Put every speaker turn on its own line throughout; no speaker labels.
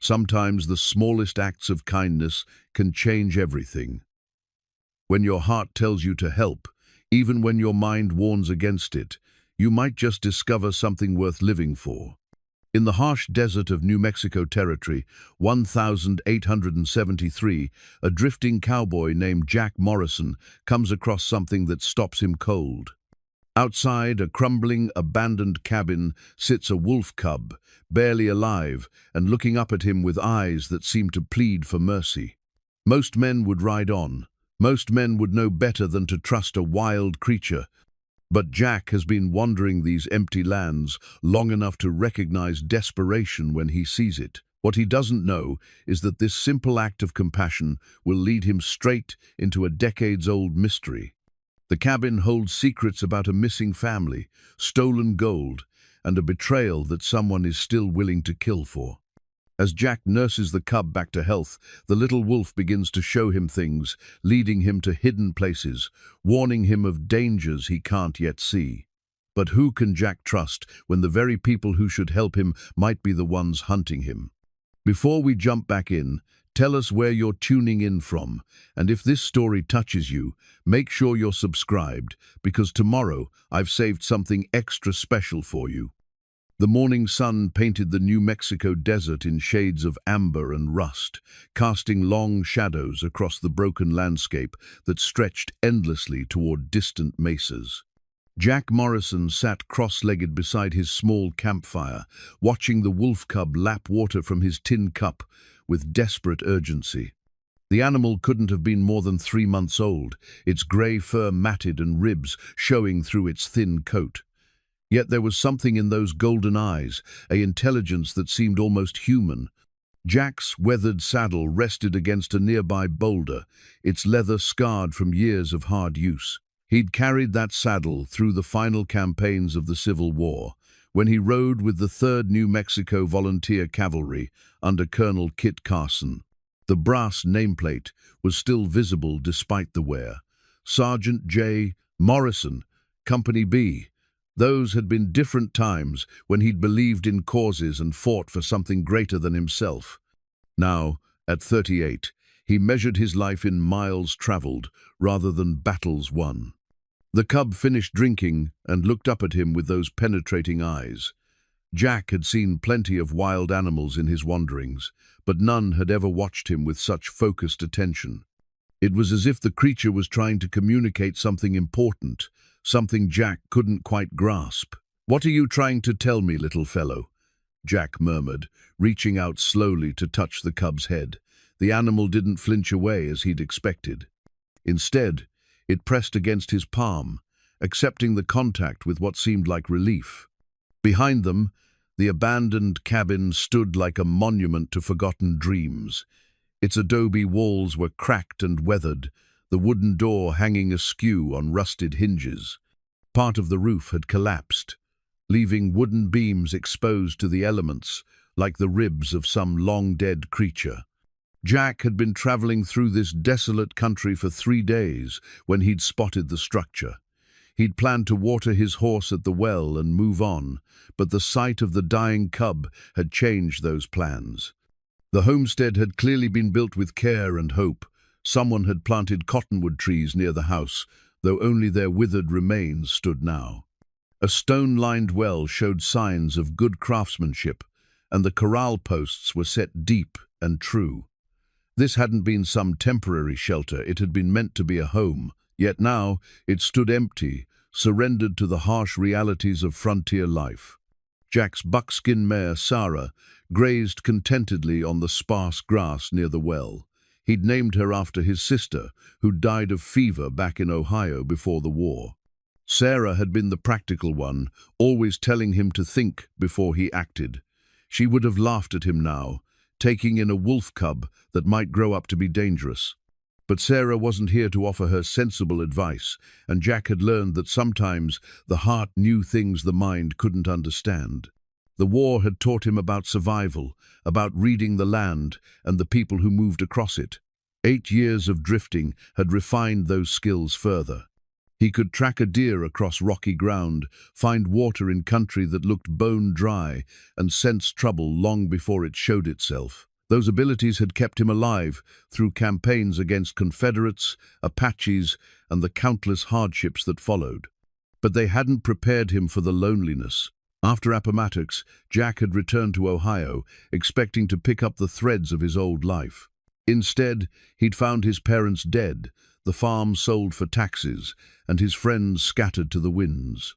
Sometimes the smallest acts of kindness can change everything. When your heart tells you to help, even when your mind warns against it, you might just discover something worth living for. In the harsh desert of New Mexico Territory, 1873, a drifting cowboy named Jack Morrison comes across something that stops him cold. Outside a crumbling, abandoned cabin sits a wolf cub, barely alive, and looking up at him with eyes that seem to plead for mercy. Most men would ride on. Most men would know better than to trust a wild creature. But Jack has been wandering these empty lands long enough to recognize desperation when he sees it. What he doesn't know is that this simple act of compassion will lead him straight into a decades-old mystery. The cabin holds secrets about a missing family, stolen gold, and a betrayal that someone is still willing to kill for. As Jack nurses the cub back to health, the little wolf begins to show him things, leading him to hidden places, warning him of dangers he can't yet see. But who can Jack trust when the very people who should help him might be the ones hunting him? Before we jump back in, tell us where you're tuning in from, and if this story touches you, make sure you're subscribed, because tomorrow I've saved something extra special for you. The morning sun painted the New Mexico desert in shades of amber and rust, casting long shadows across the broken landscape that stretched endlessly toward distant mesas. Jack Morrison sat cross-legged beside his small campfire, watching the wolf cub lap water from his tin cup with desperate urgency. The animal couldn't have been more than 3 months old, its grey fur matted and ribs showing through its thin coat. Yet there was something in those golden eyes, an intelligence that seemed almost human. Jack's weathered saddle rested against a nearby boulder, its leather scarred from years of hard use. He'd carried that saddle through the final campaigns of the Civil War, when he rode with the 3rd New Mexico Volunteer Cavalry under Colonel Kit Carson. The brass nameplate was still visible despite the wear. Sergeant J. Morrison, Company B. Those had been different times when he'd believed in causes and fought for something greater than himself. Now, at 38, he measured his life in miles traveled rather than battles won. The cub finished drinking and looked up at him with those penetrating eyes. Jack had seen plenty of wild animals in his wanderings, but none had ever watched him with such focused attention. It was as if the creature was trying to communicate something important, something Jack couldn't quite grasp. "What are you trying to tell me, little fellow?" Jack murmured, reaching out slowly to touch the cub's head. The animal didn't flinch away as he'd expected. Instead, it pressed against his palm, accepting the contact with what seemed like relief. Behind them, the abandoned cabin stood like a monument to forgotten dreams. Its adobe walls were cracked and weathered, the wooden door hanging askew on rusted hinges. Part of the roof had collapsed, leaving wooden beams exposed to the elements, like the ribs of some long-dead creature. Jack had been traveling through this desolate country for 3 days when he'd spotted the structure. He'd planned to water his horse at the well and move on, but the sight of the dying cub had changed those plans. The homestead had clearly been built with care and hope. Someone had planted cottonwood trees near the house, though only their withered remains stood now. A stone-lined well showed signs of good craftsmanship, and the corral posts were set deep and true. This hadn't been some temporary shelter, it had been meant to be a home, yet now it stood empty, surrendered to the harsh realities of frontier life. Jack's buckskin mare, Sarah, grazed contentedly on the sparse grass near the well. He'd named her after his sister, who died of fever back in Ohio before the war. Sarah had been the practical one, always telling him to think before he acted. She would have laughed at him now, taking in a wolf cub that might grow up to be dangerous. But Sarah wasn't here to offer her sensible advice, and Jack had learned that sometimes the heart knew things the mind couldn't understand. The war had taught him about survival, about reading the land and the people who moved across it. 8 years of drifting had refined those skills further. He could track a deer across rocky ground, find water in country that looked bone dry, and sense trouble long before it showed itself. Those abilities had kept him alive through campaigns against Confederates, Apaches, and the countless hardships that followed. But they hadn't prepared him for the loneliness. After Appomattox, Jack had returned to Ohio, expecting to pick up the threads of his old life. Instead, he'd found his parents dead, the farm sold for taxes, and his friends scattered to the winds.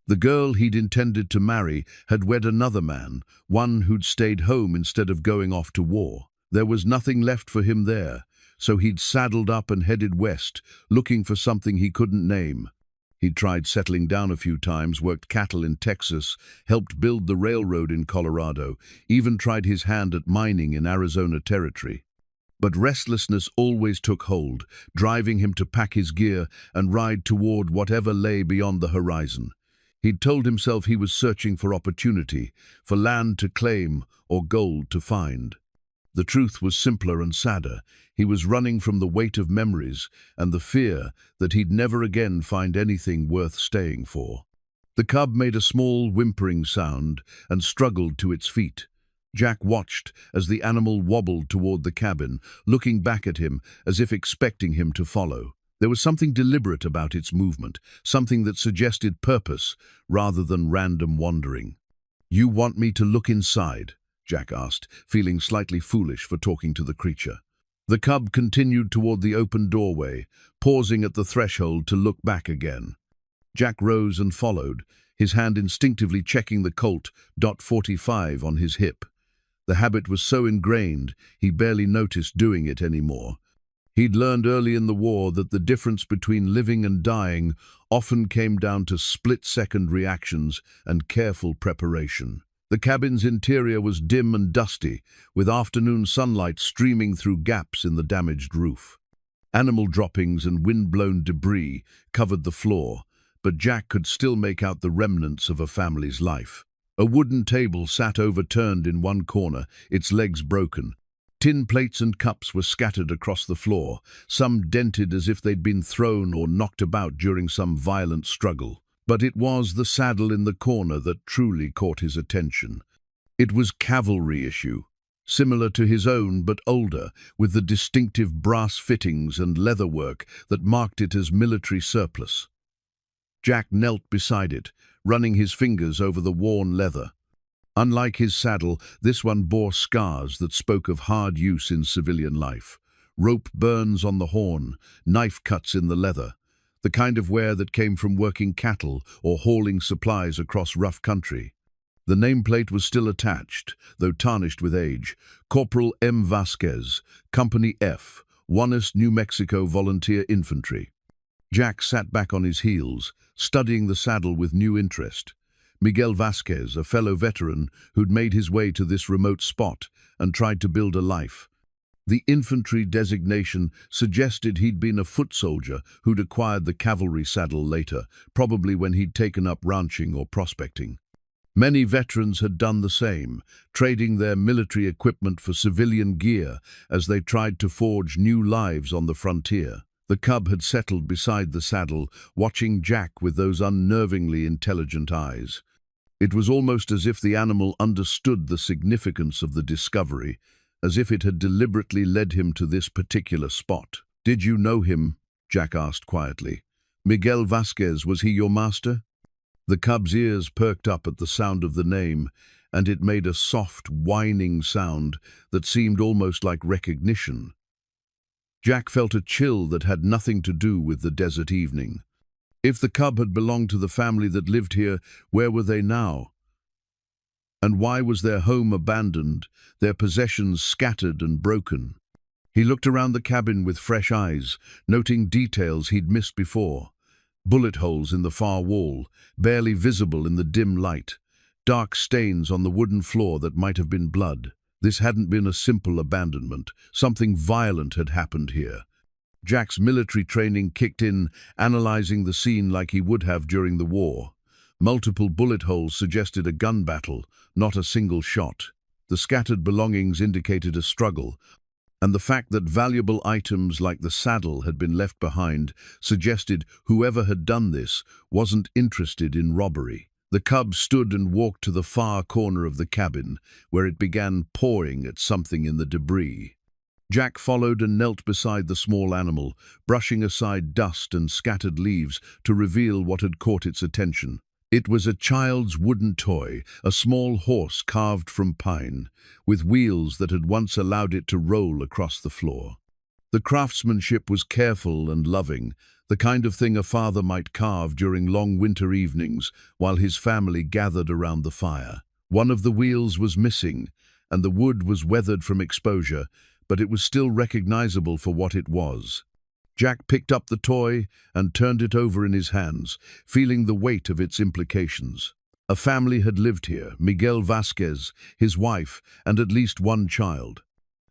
The girl he'd intended to marry had wed another man, one who'd stayed home instead of going off to war. There was nothing left for him there, so he'd saddled up and headed west, looking for something he couldn't name. He'd tried settling down a few times, worked cattle in Texas, helped build the railroad in Colorado, even tried his hand at mining in Arizona Territory. But restlessness always took hold, driving him to pack his gear and ride toward whatever lay beyond the horizon. He'd told himself he was searching for opportunity, for land to claim or gold to find. The truth was simpler and sadder. He was running from the weight of memories and the fear that he'd never again find anything worth staying for. The cub made a small, whimpering sound and struggled to its feet. Jack watched as the animal wobbled toward the cabin, looking back at him as if expecting him to follow. There was something deliberate about its movement, something that suggested purpose rather than random wandering. "You want me to look inside?" Jack asked, feeling slightly foolish for talking to the creature. The cub continued toward the open doorway, pausing at the threshold to look back again. Jack rose and followed, his hand instinctively checking the Colt .45 on his hip. The habit was so ingrained, he barely noticed doing it anymore. He'd learned early in the war that the difference between living and dying often came down to split-second reactions and careful preparation. The cabin's interior was dim and dusty, with afternoon sunlight streaming through gaps in the damaged roof. Animal droppings and wind-blown debris covered the floor, but Jack could still make out the remnants of a family's life. A wooden table sat overturned in one corner, its legs broken. Tin plates and cups were scattered across the floor, some dented as if they'd been thrown or knocked about during some violent struggle. But it was the saddle in the corner that truly caught his attention. It was cavalry issue, similar to his own but older, with the distinctive brass fittings and leatherwork that marked it as military surplus. Jack knelt beside it, running his fingers over the worn leather. Unlike his saddle, this one bore scars that spoke of hard use in civilian life. Rope burns on the horn, knife cuts in the leather, the kind of wear that came from working cattle or hauling supplies across rough country. The nameplate was still attached, though tarnished with age. Corporal M. Vasquez, Company F, 1st New Mexico Volunteer Infantry. Jack sat back on his heels, studying the saddle with new interest. Miguel Vasquez, a fellow veteran who'd made his way to this remote spot and tried to build a life. The infantry designation suggested he'd been a foot soldier who'd acquired the cavalry saddle later, probably when he'd taken up ranching or prospecting. Many veterans had done the same, trading their military equipment for civilian gear as they tried to forge new lives on the frontier. The cub had settled beside the saddle, watching Jack with those unnervingly intelligent eyes. It was almost as if the animal understood the significance of the discovery, as if it had deliberately led him to this particular spot. "Did you know him?" Jack asked quietly. "Miguel Vasquez, was he your master?" The cub's ears perked up at the sound of the name, and it made a soft, whining sound that seemed almost like recognition. Jack felt a chill that had nothing to do with the desert evening. If the cub had belonged to the family that lived here, where were they now? And why was their home abandoned, their possessions scattered and broken? He looked around the cabin with fresh eyes, noting details he'd missed before. Bullet holes in the far wall, barely visible in the dim light. Dark stains on the wooden floor that might have been blood. This hadn't been a simple abandonment. Something violent had happened here. Jack's military training kicked in, analyzing the scene like he would have during the war. Multiple bullet holes suggested a gun battle, not a single shot. The scattered belongings indicated a struggle, and the fact that valuable items like the saddle had been left behind suggested whoever had done this wasn't interested in robbery. The cub stood and walked to the far corner of the cabin, where it began pawing at something in the debris. Jack followed and knelt beside the small animal, brushing aside dust and scattered leaves to reveal what had caught its attention. It was a child's wooden toy, a small horse carved from pine, with wheels that had once allowed it to roll across the floor. The craftsmanship was careful and loving, the kind of thing a father might carve during long winter evenings while his family gathered around the fire. One of the wheels was missing, and the wood was weathered from exposure, but it was still recognizable for what it was. Jack picked up the toy and turned it over in his hands, feeling the weight of its implications. A family had lived here, Miguel Vasquez, his wife, and at least one child.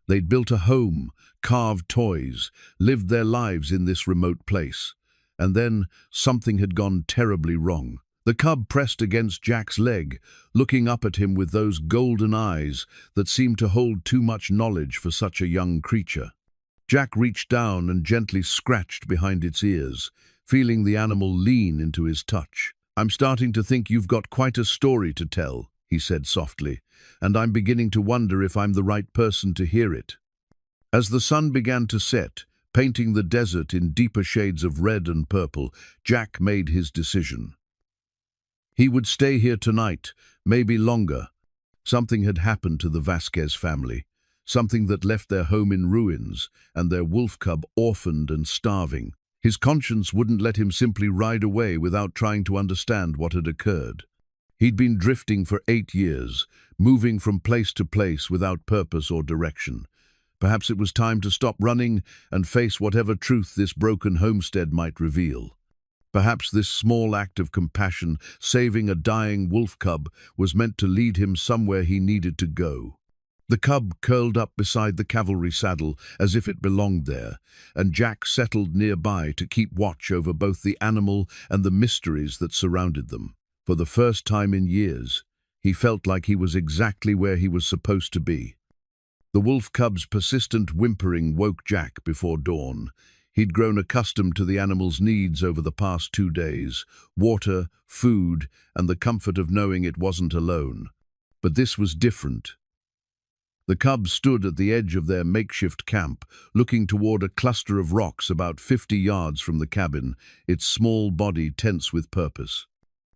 They'd built a home, carved toys, lived their lives in this remote place. And then something had gone terribly wrong. The cub pressed against Jack's leg, looking up at him with those golden eyes that seemed to hold too much knowledge for such a young creature. Jack reached down and gently scratched behind its ears, feeling the animal lean into his touch. "I'm starting to think you've got quite a story to tell," he said softly, "and I'm beginning to wonder if I'm the right person to hear it." As the sun began to set, painting the desert in deeper shades of red and purple, Jack made his decision. He would stay here tonight, maybe longer. Something had happened to the Vasquez family, something that left their home in ruins and their wolf cub orphaned and starving. His conscience wouldn't let him simply ride away without trying to understand what had occurred. He'd been drifting for 8 years, moving from place to place without purpose or direction. Perhaps it was time to stop running and face whatever truth this broken homestead might reveal. Perhaps this small act of compassion, saving a dying wolf cub, was meant to lead him somewhere he needed to go. The cub curled up beside the cavalry saddle as if it belonged there, and Jack settled nearby to keep watch over both the animal and the mysteries that surrounded them. For the first time in years, he felt like he was exactly where he was supposed to be. The wolf cub's persistent whimpering woke Jack before dawn. He'd grown accustomed to the animal's needs over the past 2 days: water, food, and the comfort of knowing it wasn't alone. But this was different. The cub stood at the edge of their makeshift camp, looking toward a cluster of rocks about 50 yards from the cabin, its small body tense with purpose.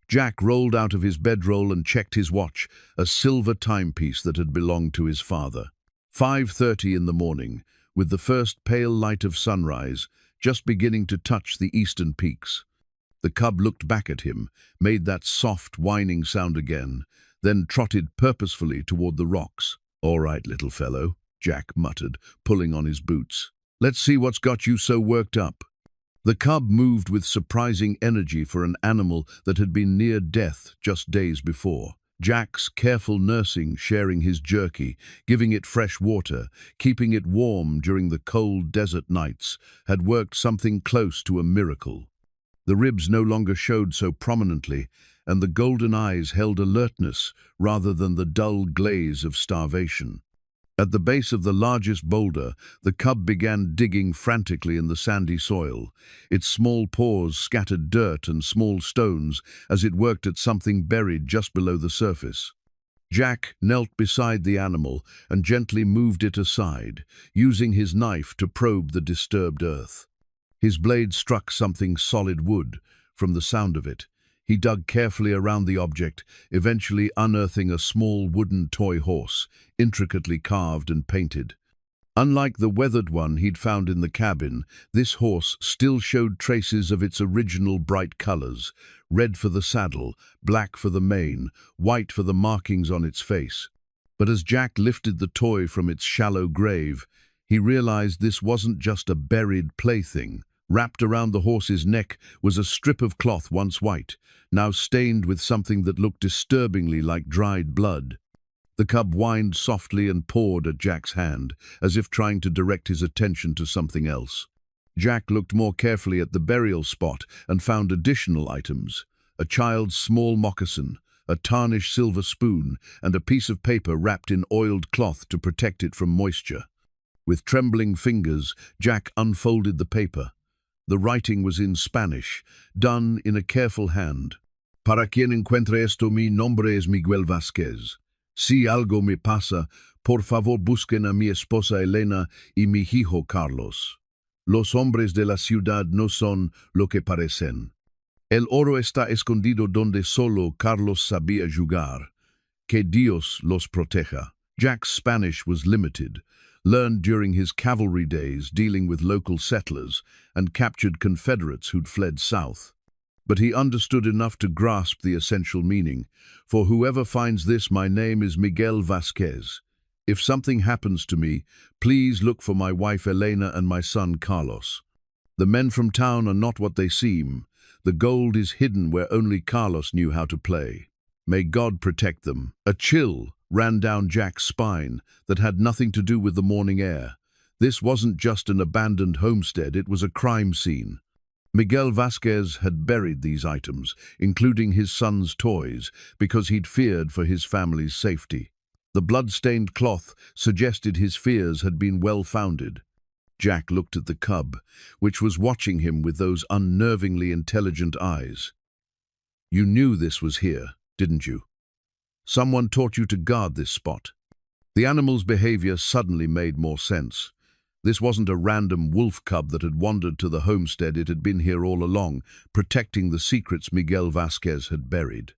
Jack rolled out of his bedroll and checked his watch, a silver timepiece that had belonged to his father. 5:30 in the morning, with the first pale light of sunrise just beginning to touch the eastern peaks. The cub looked back at him, made that soft, whining sound again, then trotted purposefully toward the rocks. "All right, little fellow," Jack muttered, pulling on his boots. "Let's see what's got you so worked up." The cub moved with surprising energy for an animal that had been near death just days before. Jack's careful nursing, sharing his jerky, giving it fresh water, keeping it warm during the cold desert nights, had worked something close to a miracle. The ribs no longer showed so prominently, and the golden eyes held alertness rather than the dull glaze of starvation. At the base of the largest boulder, the cub began digging frantically in the sandy soil. Its small paws scattered dirt and small stones as it worked at something buried just below the surface. Jack knelt beside the animal and gently moved it aside, using his knife to probe the disturbed earth. His blade struck something solid wood. From the sound of it, he dug carefully around the object, eventually unearthing a small wooden toy horse, intricately carved and painted. Unlike the weathered one he'd found in the cabin, this horse still showed traces of its original bright colors: red for the saddle, black for the mane, white for the markings on its face. But as Jack lifted the toy from its shallow grave, he realized this wasn't just a buried plaything. Wrapped around the horse's neck was a strip of cloth once white, now stained with something that looked disturbingly like dried blood. The cub whined softly and pawed at Jack's hand, as if trying to direct his attention to something else. Jack looked more carefully at the burial spot and found additional items: a child's small moccasin, a tarnished silver spoon, and a piece of paper wrapped in oiled cloth to protect it from moisture. With trembling fingers, Jack unfolded the paper. The writing was in Spanish, done in a careful hand. Para quien encuentre esto, mi nombre es Miguel Vázquez. Si algo me pasa, por favor busquen a mi esposa Elena y mi hijo Carlos. Los hombres de la ciudad no son lo que parecen. El oro está escondido donde solo Carlos sabía jugar. Que Dios los proteja. Jack's Spanish was limited, learned during his cavalry days dealing with local settlers and captured Confederates who'd fled south. But he understood enough to grasp the essential meaning. For whoever finds this, my name is Miguel Vázquez. If something happens to me, please look for my wife Elena and my son Carlos. The men from town are not what they seem. The gold is hidden where only Carlos knew how to play. May God protect them. A chill ran down Jack's spine that had nothing to do with the morning air. This wasn't just an abandoned homestead, it was a crime scene. Miguel Vázquez had buried these items, including his son's toys, because he'd feared for his family's safety. The blood-stained cloth suggested his fears had been well-founded. Jack looked at the cub, which was watching him with those unnervingly intelligent eyes. You knew this was here, didn't you? Someone taught you to guard this spot. The animal's behavior suddenly made more sense. This wasn't a random wolf cub that had wandered to the homestead. It had been here all along, protecting the secrets Miguel Vázquez had buried.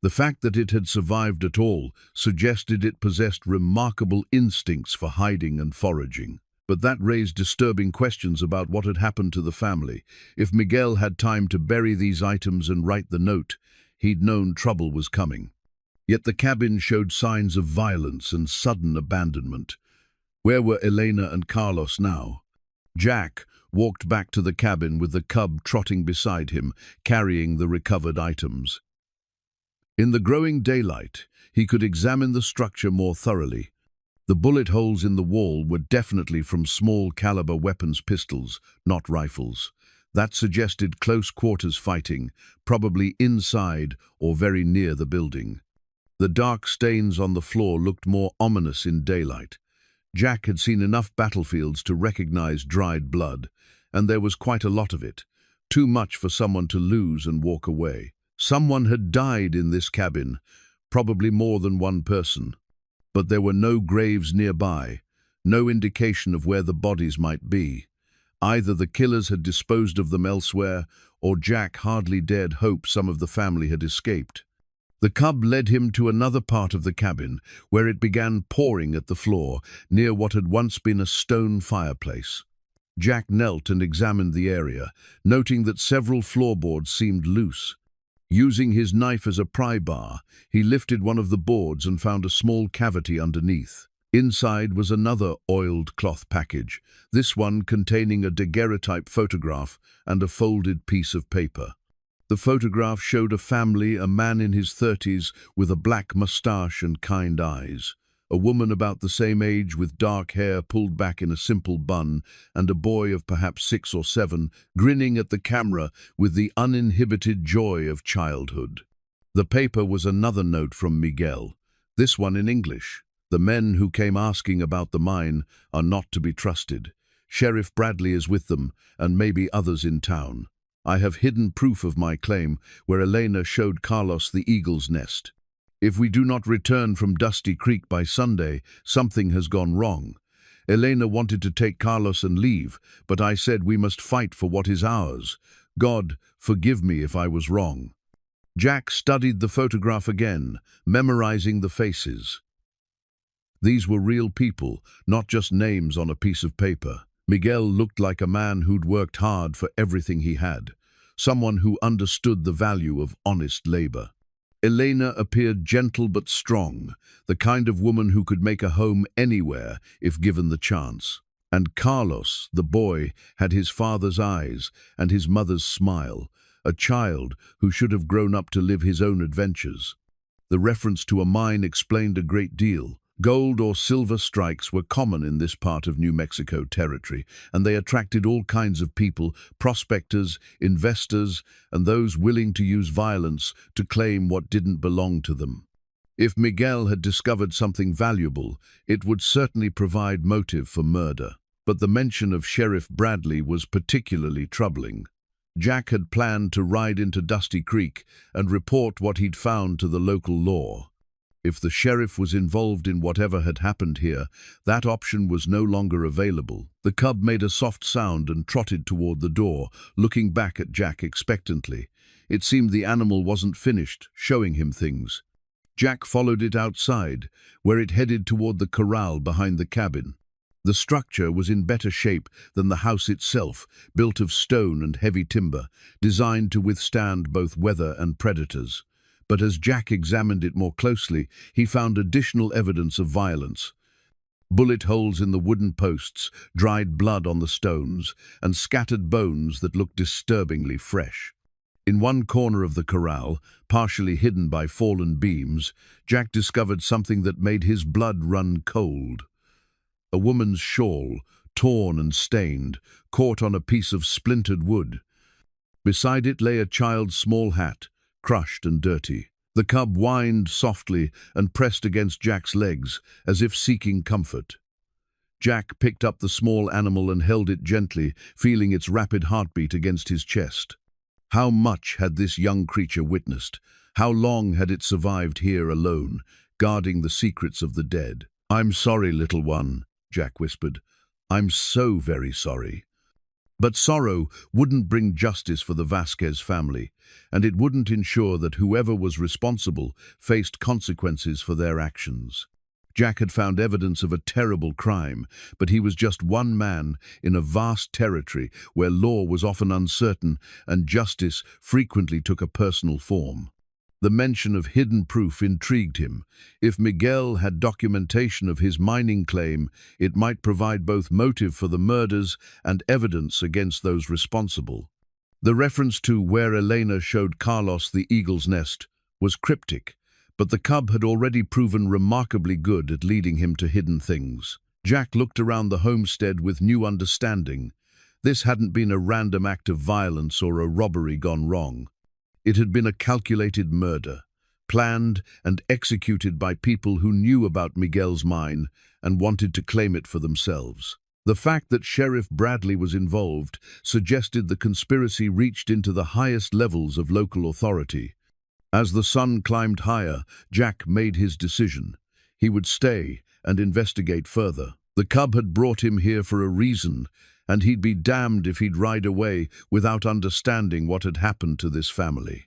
The fact that it had survived at all suggested it possessed remarkable instincts for hiding and foraging. But that raised disturbing questions about what had happened to the family. If Miguel had time to bury these items and write the note, he'd known trouble was coming. Yet the cabin showed signs of violence and sudden abandonment. Where were Elena and Carlos now? Jack walked back to the cabin with the cub trotting beside him, carrying the recovered items. In the growing daylight, he could examine the structure more thoroughly. The bullet holes in the wall were definitely from small-caliber weapons pistols, not rifles. That suggested close-quarters fighting, probably inside or very near the building. The dark stains on the floor looked more ominous in daylight. Jack had seen enough battlefields to recognize dried blood, and there was quite a lot of it, too much for someone to lose and walk away. Someone had died in this cabin, probably more than one person. But there were no graves nearby, no indication of where the bodies might be. Either the killers had disposed of them elsewhere, or Jack hardly dared hope some of the family had escaped. The cub led him to another part of the cabin, where it began pouring at the floor, near what had once been a stone fireplace. Jack knelt and examined the area, noting that several floorboards seemed loose. Using his knife as a pry bar, he lifted one of the boards and found a small cavity underneath. Inside was another oiled cloth package, this one containing a daguerreotype photograph and a folded piece of paper. The photograph showed a family, a man in his 30s with a black mustache and kind eyes, a woman about the same age with dark hair pulled back in a simple bun, and a boy of perhaps 6 or 7, grinning at the camera with the uninhibited joy of childhood. The paper was another note from Miguel, this one in English. The men who came asking about the mine are not to be trusted. Sheriff Bradley is with them, and maybe others in town. I have hidden proof of my claim where Elena showed Carlos the eagle's nest. If we do not return from Dusty Creek by Sunday, something has gone wrong. Elena wanted to take Carlos and leave, but I said we must fight for what is ours. God, forgive me if I was wrong. Jack studied the photograph again, memorizing the faces. These were real people, not just names on a piece of paper. Miguel looked like a man who'd worked hard for everything he had, someone who understood the value of honest labor. Elena appeared gentle but strong, the kind of woman who could make a home anywhere if given the chance. And Carlos, the boy, had his father's eyes and his mother's smile, a child who should have grown up to live his own adventures. The reference to a mine explained a great deal. Gold or silver strikes were common in this part of New Mexico territory, and they attracted all kinds of people, prospectors, investors, and those willing to use violence to claim what didn't belong to them. If Miguel had discovered something valuable, it would certainly provide motive for murder. But the mention of Sheriff Bradley was particularly troubling. Jack had planned to ride into Dusty Creek and report what he'd found to the local law. If the sheriff was involved in whatever had happened here, that option was no longer available. The cub made a soft sound and trotted toward the door, looking back at Jack expectantly. It seemed the animal wasn't finished, showing him things. Jack followed it outside, where it headed toward the corral behind the cabin. The structure was in better shape than the house itself, built of stone and heavy timber, designed to withstand both weather and predators. But as Jack examined it more closely, he found additional evidence of violence. Bullet holes in the wooden posts, dried blood on the stones, and scattered bones that looked disturbingly fresh. In one corner of the corral, partially hidden by fallen beams, Jack discovered something that made his blood run cold. A woman's shawl, torn and stained, caught on a piece of splintered wood. Beside it lay a child's small hat, crushed and dirty. The cub whined softly and pressed against Jack's legs, as if seeking comfort. Jack picked up the small animal and held it gently, feeling its rapid heartbeat against his chest. How much had this young creature witnessed? How long had it survived here alone, guarding the secrets of the dead? "I'm sorry, little one," Jack whispered. "I'm so very sorry." But sorrow wouldn't bring justice for the Vasquez family, and it wouldn't ensure that whoever was responsible faced consequences for their actions. Jack had found evidence of a terrible crime, but he was just one man in a vast territory where law was often uncertain and justice frequently took a personal form. The mention of hidden proof intrigued him. If Miguel had documentation of his mining claim, it might provide both motive for the murders and evidence against those responsible. The reference to where Elena showed Carlos the eagle's nest was cryptic, but the cub had already proven remarkably good at leading him to hidden things. Jack looked around the homestead with new understanding. This hadn't been a random act of violence or a robbery gone wrong. It had been a calculated murder, planned and executed by people who knew about Miguel's mine and wanted to claim it for themselves. The fact that Sheriff Bradley was involved suggested the conspiracy reached into the highest levels of local authority. As the sun climbed higher, Jack made his decision. He would stay and investigate further. The cub had brought him here for a reason, and he'd be damned if he'd ride away without understanding what had happened to this family.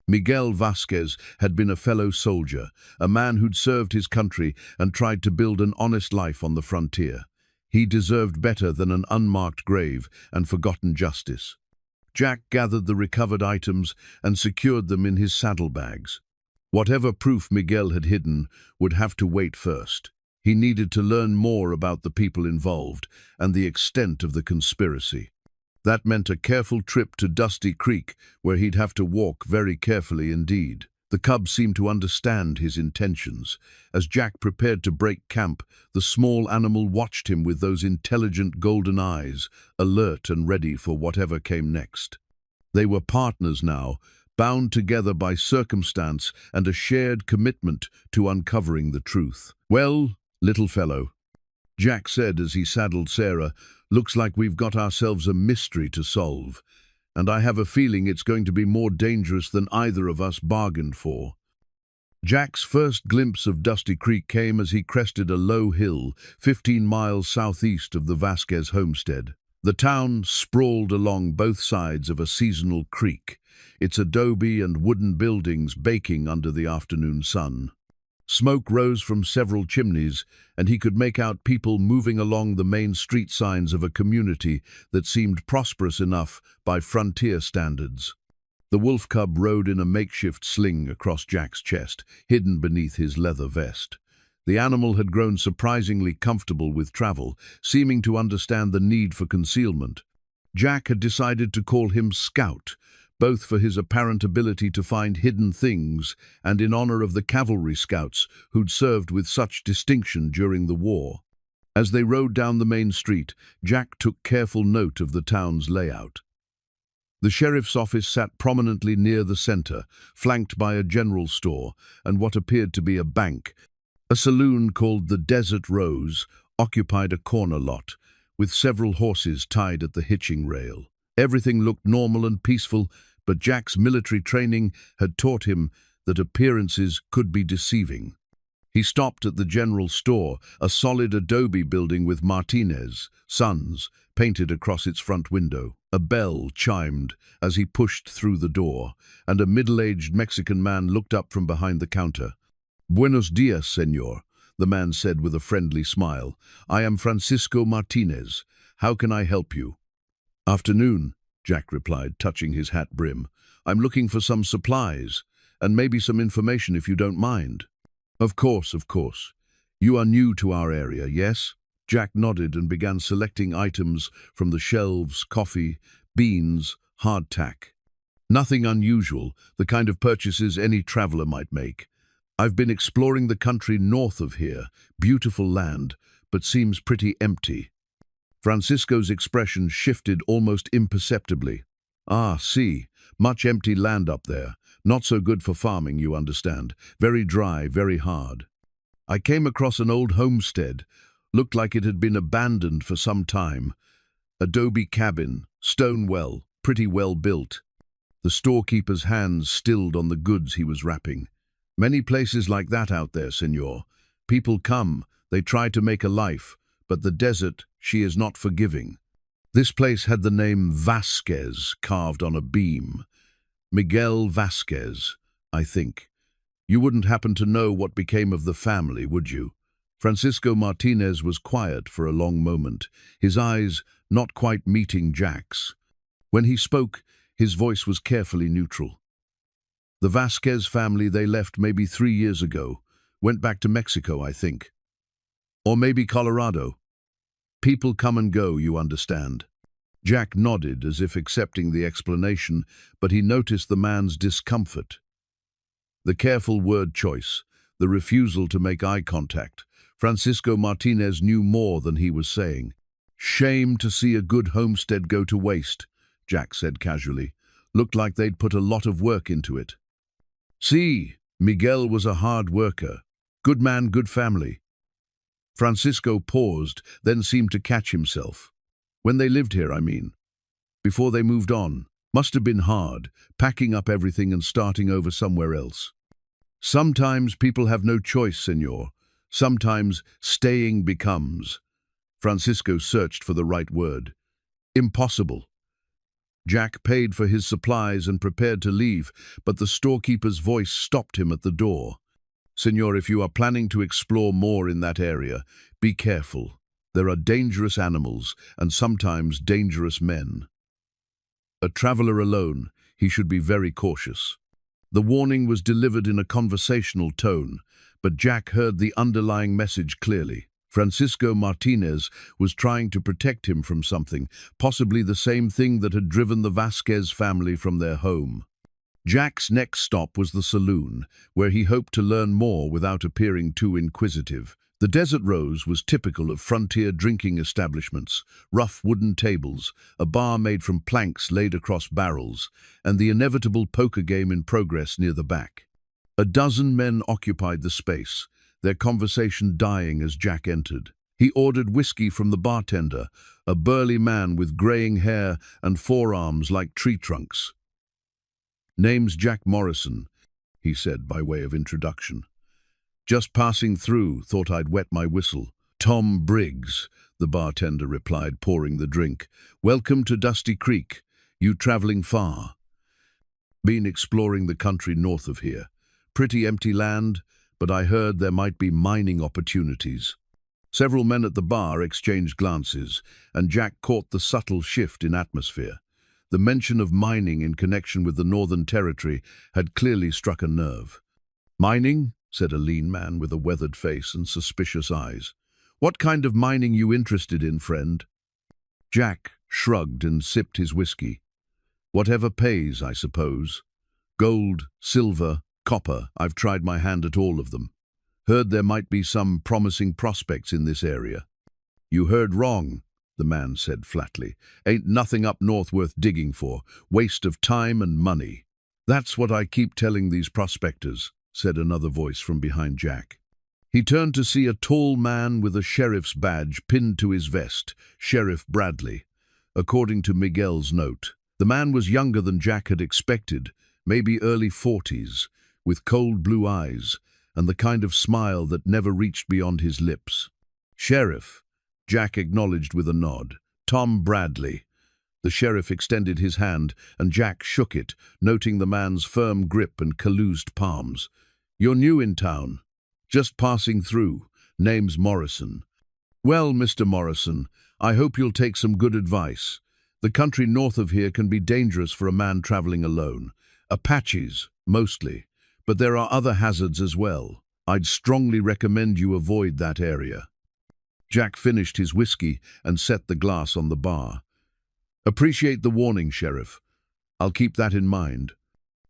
Miguel Vasquez had been a fellow soldier, a man who'd served his country and tried to build an honest life on the frontier. He deserved better than an unmarked grave and forgotten justice. Jack gathered the recovered items and secured them in his saddlebags. Whatever proof Miguel had hidden would have to wait first. He needed to learn more about the people involved and the extent of the conspiracy. That meant a careful trip to Dusty Creek, where he'd have to walk very carefully indeed. The cub seemed to understand his intentions. As Jack prepared to break camp, the small animal watched him with those intelligent golden eyes, alert and ready for whatever came next. They were partners now, bound together by circumstance and a shared commitment to uncovering the truth. "Well, little fellow," Jack said as he saddled Sarah, "looks like we've got ourselves a mystery to solve, and I have a feeling it's going to be more dangerous than either of us bargained for." Jack's first glimpse of Dusty Creek came as he crested a low hill 15 miles southeast of the Vasquez homestead. The town sprawled along both sides of a seasonal creek, its adobe and wooden buildings baking under the afternoon sun. Smoke rose from several chimneys, and he could make out people moving along the main street signs of a community that seemed prosperous enough by frontier standards. The wolf cub rode in a makeshift sling across Jack's chest, hidden beneath his leather vest. The animal had grown surprisingly comfortable with travel, seeming to understand the need for concealment. Jack had decided to call him Scout, both for his apparent ability to find hidden things and in honor of the cavalry scouts who'd served with such distinction during the war. As they rode down the main street, Jack took careful note of the town's layout. The sheriff's office sat prominently near the center, flanked by a general store and what appeared to be a bank. A saloon called the Desert Rose occupied a corner lot, with several horses tied at the hitching rail. Everything looked normal and peaceful, but Jack's military training had taught him that appearances could be deceiving. He stopped at the general store, a solid adobe building with Martinez, Sons, painted across its front window. A bell chimed as he pushed through the door, and a middle-aged Mexican man looked up from behind the counter. "Buenos dias, señor," the man said with a friendly smile. "I am Francisco Martinez. How can I help you?" "Afternoon," Jack replied, touching his hat brim. "I'm looking for some supplies, and maybe some information if you don't mind." Of course, of course. You are new to our area, yes?" Jack nodded and began selecting items from the shelves: coffee, beans, hardtack. Nothing unusual, the kind of purchases any traveler might make. "I've been exploring the country north of here, beautiful land, but seems pretty empty." Francisco's expression shifted almost imperceptibly. "Ah, see, much empty land up there. Not so good for farming, you understand. Very dry, very hard. I came across an old homestead. Looked like it had been abandoned for some time. Adobe cabin, stone well, pretty well built." The storekeeper's hands stilled on the goods he was wrapping. "Many places like that out there, senor. People come, they try to make a life, but the desert, she is not forgiving." This place had the name Vasquez carved on a beam. Miguel Vasquez, I think. You wouldn't happen to know what became of the family, would you? Francisco Martinez was quiet for a long moment, his eyes not quite meeting Jack's. When he spoke, his voice was carefully neutral. "The Vasquez family, they left maybe 3 years ago. Went back to Mexico, I think. Or maybe Colorado. People come and go, you understand." Jack nodded as if accepting the explanation, but he noticed the man's discomfort. The careful word choice, the refusal to make eye contact. Francisco Martinez knew more than he was saying. "Shame to see a good homestead go to waste," Jack said casually. "Looked like they'd put a lot of work into it." "See, Miguel was a hard worker. Good man, good family." Francisco paused, then seemed to catch himself. "When they lived here, I mean. Before they moved on. Must have been hard, packing up everything and starting over somewhere else." "Sometimes people have no choice, senor. Sometimes staying becomes." Francisco searched for the right word. "Impossible." Jack paid for his supplies and prepared to leave, but the storekeeper's voice stopped him at the door. "Senor, if you are planning to explore more in that area, be careful. There are dangerous animals and sometimes dangerous men. A traveler alone, he should be very cautious." The warning was delivered in a conversational tone, but Jack heard the underlying message clearly. Francisco Martinez was trying to protect him from something, possibly the same thing that had driven the Vasquez family from their home. Jack's next stop was the saloon, where he hoped to learn more without appearing too inquisitive. The Desert Rose was typical of frontier drinking establishments: rough wooden tables, a bar made from planks laid across barrels, and the inevitable poker game in progress near the back. A dozen men occupied the space, their conversation dying as Jack entered. He ordered whiskey from the bartender, a burly man with graying hair and forearms like tree trunks. "Name's Jack Morrison," he said by way of introduction. "Just passing through, thought I'd wet my whistle." "Tom Briggs," the bartender replied, pouring the drink. "Welcome to Dusty Creek. You traveling far?" "Been exploring the country north of here. Pretty empty land, but I heard there might be mining opportunities." Several men at the bar exchanged glances, and Jack caught the subtle shift in atmosphere. The mention of mining in connection with the Northern Territory had clearly struck a nerve. "Mining?" said a lean man with a weathered face and suspicious eyes. "What kind of mining you interested in, friend?" Jack shrugged and sipped his whiskey. "Whatever pays, I suppose. Gold, silver, copper, I've tried my hand at all of them. Heard there might be some promising prospects in this area." "You heard wrong," the man said flatly. "Ain't nothing up north worth digging for. Waste of time and money." "That's what I keep telling these prospectors," said another voice from behind Jack. He turned to see a tall man with a sheriff's badge pinned to his vest, Sheriff Bradley. according to Miguel's note. The man was younger than Jack had expected, maybe early 40s, with cold blue eyes and the kind of smile that never reached beyond his lips. "Sheriff," Jack acknowledged with a nod. "Tom Bradley." The sheriff extended his hand, and Jack shook it, noting the man's firm grip and calloused palms. "You're new in town." "Just passing through. Name's Morrison." "Well, Mr. Morrison, I hope you'll take some good advice. The country north of here can be dangerous for a man traveling alone. Apaches, mostly, but there are other hazards as well. I'd strongly recommend you avoid that area." Jack finished his whiskey and set the glass on the bar. "Appreciate the warning, Sheriff. I'll keep that in mind."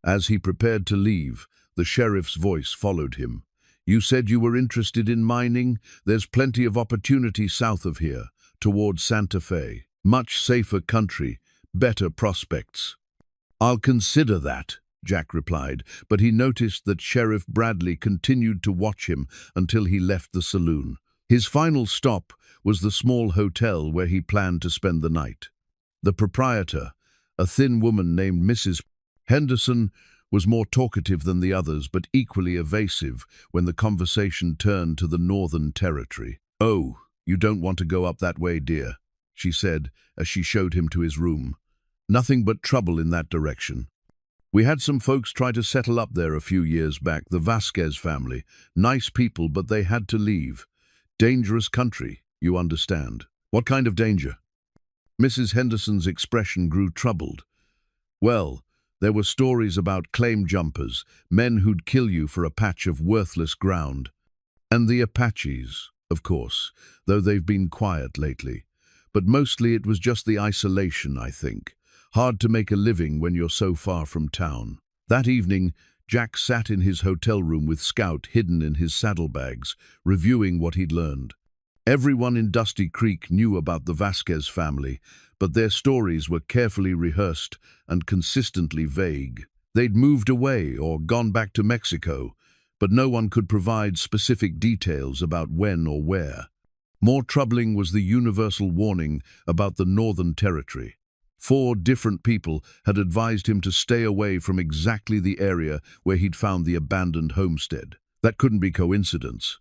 As he prepared to leave, the sheriff's voice followed him. "You said you were interested in mining? There's plenty of opportunity south of here, towards Santa Fe. Much safer country, better prospects." "I'll consider that," Jack replied, but he noticed that Sheriff Bradley continued to watch him until he left the saloon. His final stop was the small hotel where he planned to spend the night. The proprietor, a thin woman named Mrs. Henderson, was more talkative than the others, but equally evasive when the conversation turned to the Northern Territory. "Oh, you don't want to go up that way, dear," she said as she showed him to his room. "Nothing but trouble in that direction. We had some folks try to settle up there a few years back, the Vasquez family. Nice people, but they had to leave. Dangerous country, you understand." "What kind of danger?" Mrs. Henderson's expression grew troubled. "Well, there were stories about claim jumpers, men who'd kill you for a patch of worthless ground. And the Apaches, of course, though they've been quiet lately. But mostly it was just the isolation, I think. Hard to make a living when you're so far from town." That evening, Jack sat in his hotel room with Scout hidden in his saddlebags, reviewing what he'd learned. Everyone in Dusty Creek knew about the Vasquez family, but their stories were carefully rehearsed and consistently vague. They'd moved away or gone back to Mexico, but no one could provide specific details about when or where. More troubling was the universal warning about the Northern Territory. 4 different people had advised him to stay away from exactly the area where he'd found the abandoned homestead. That couldn't be coincidence.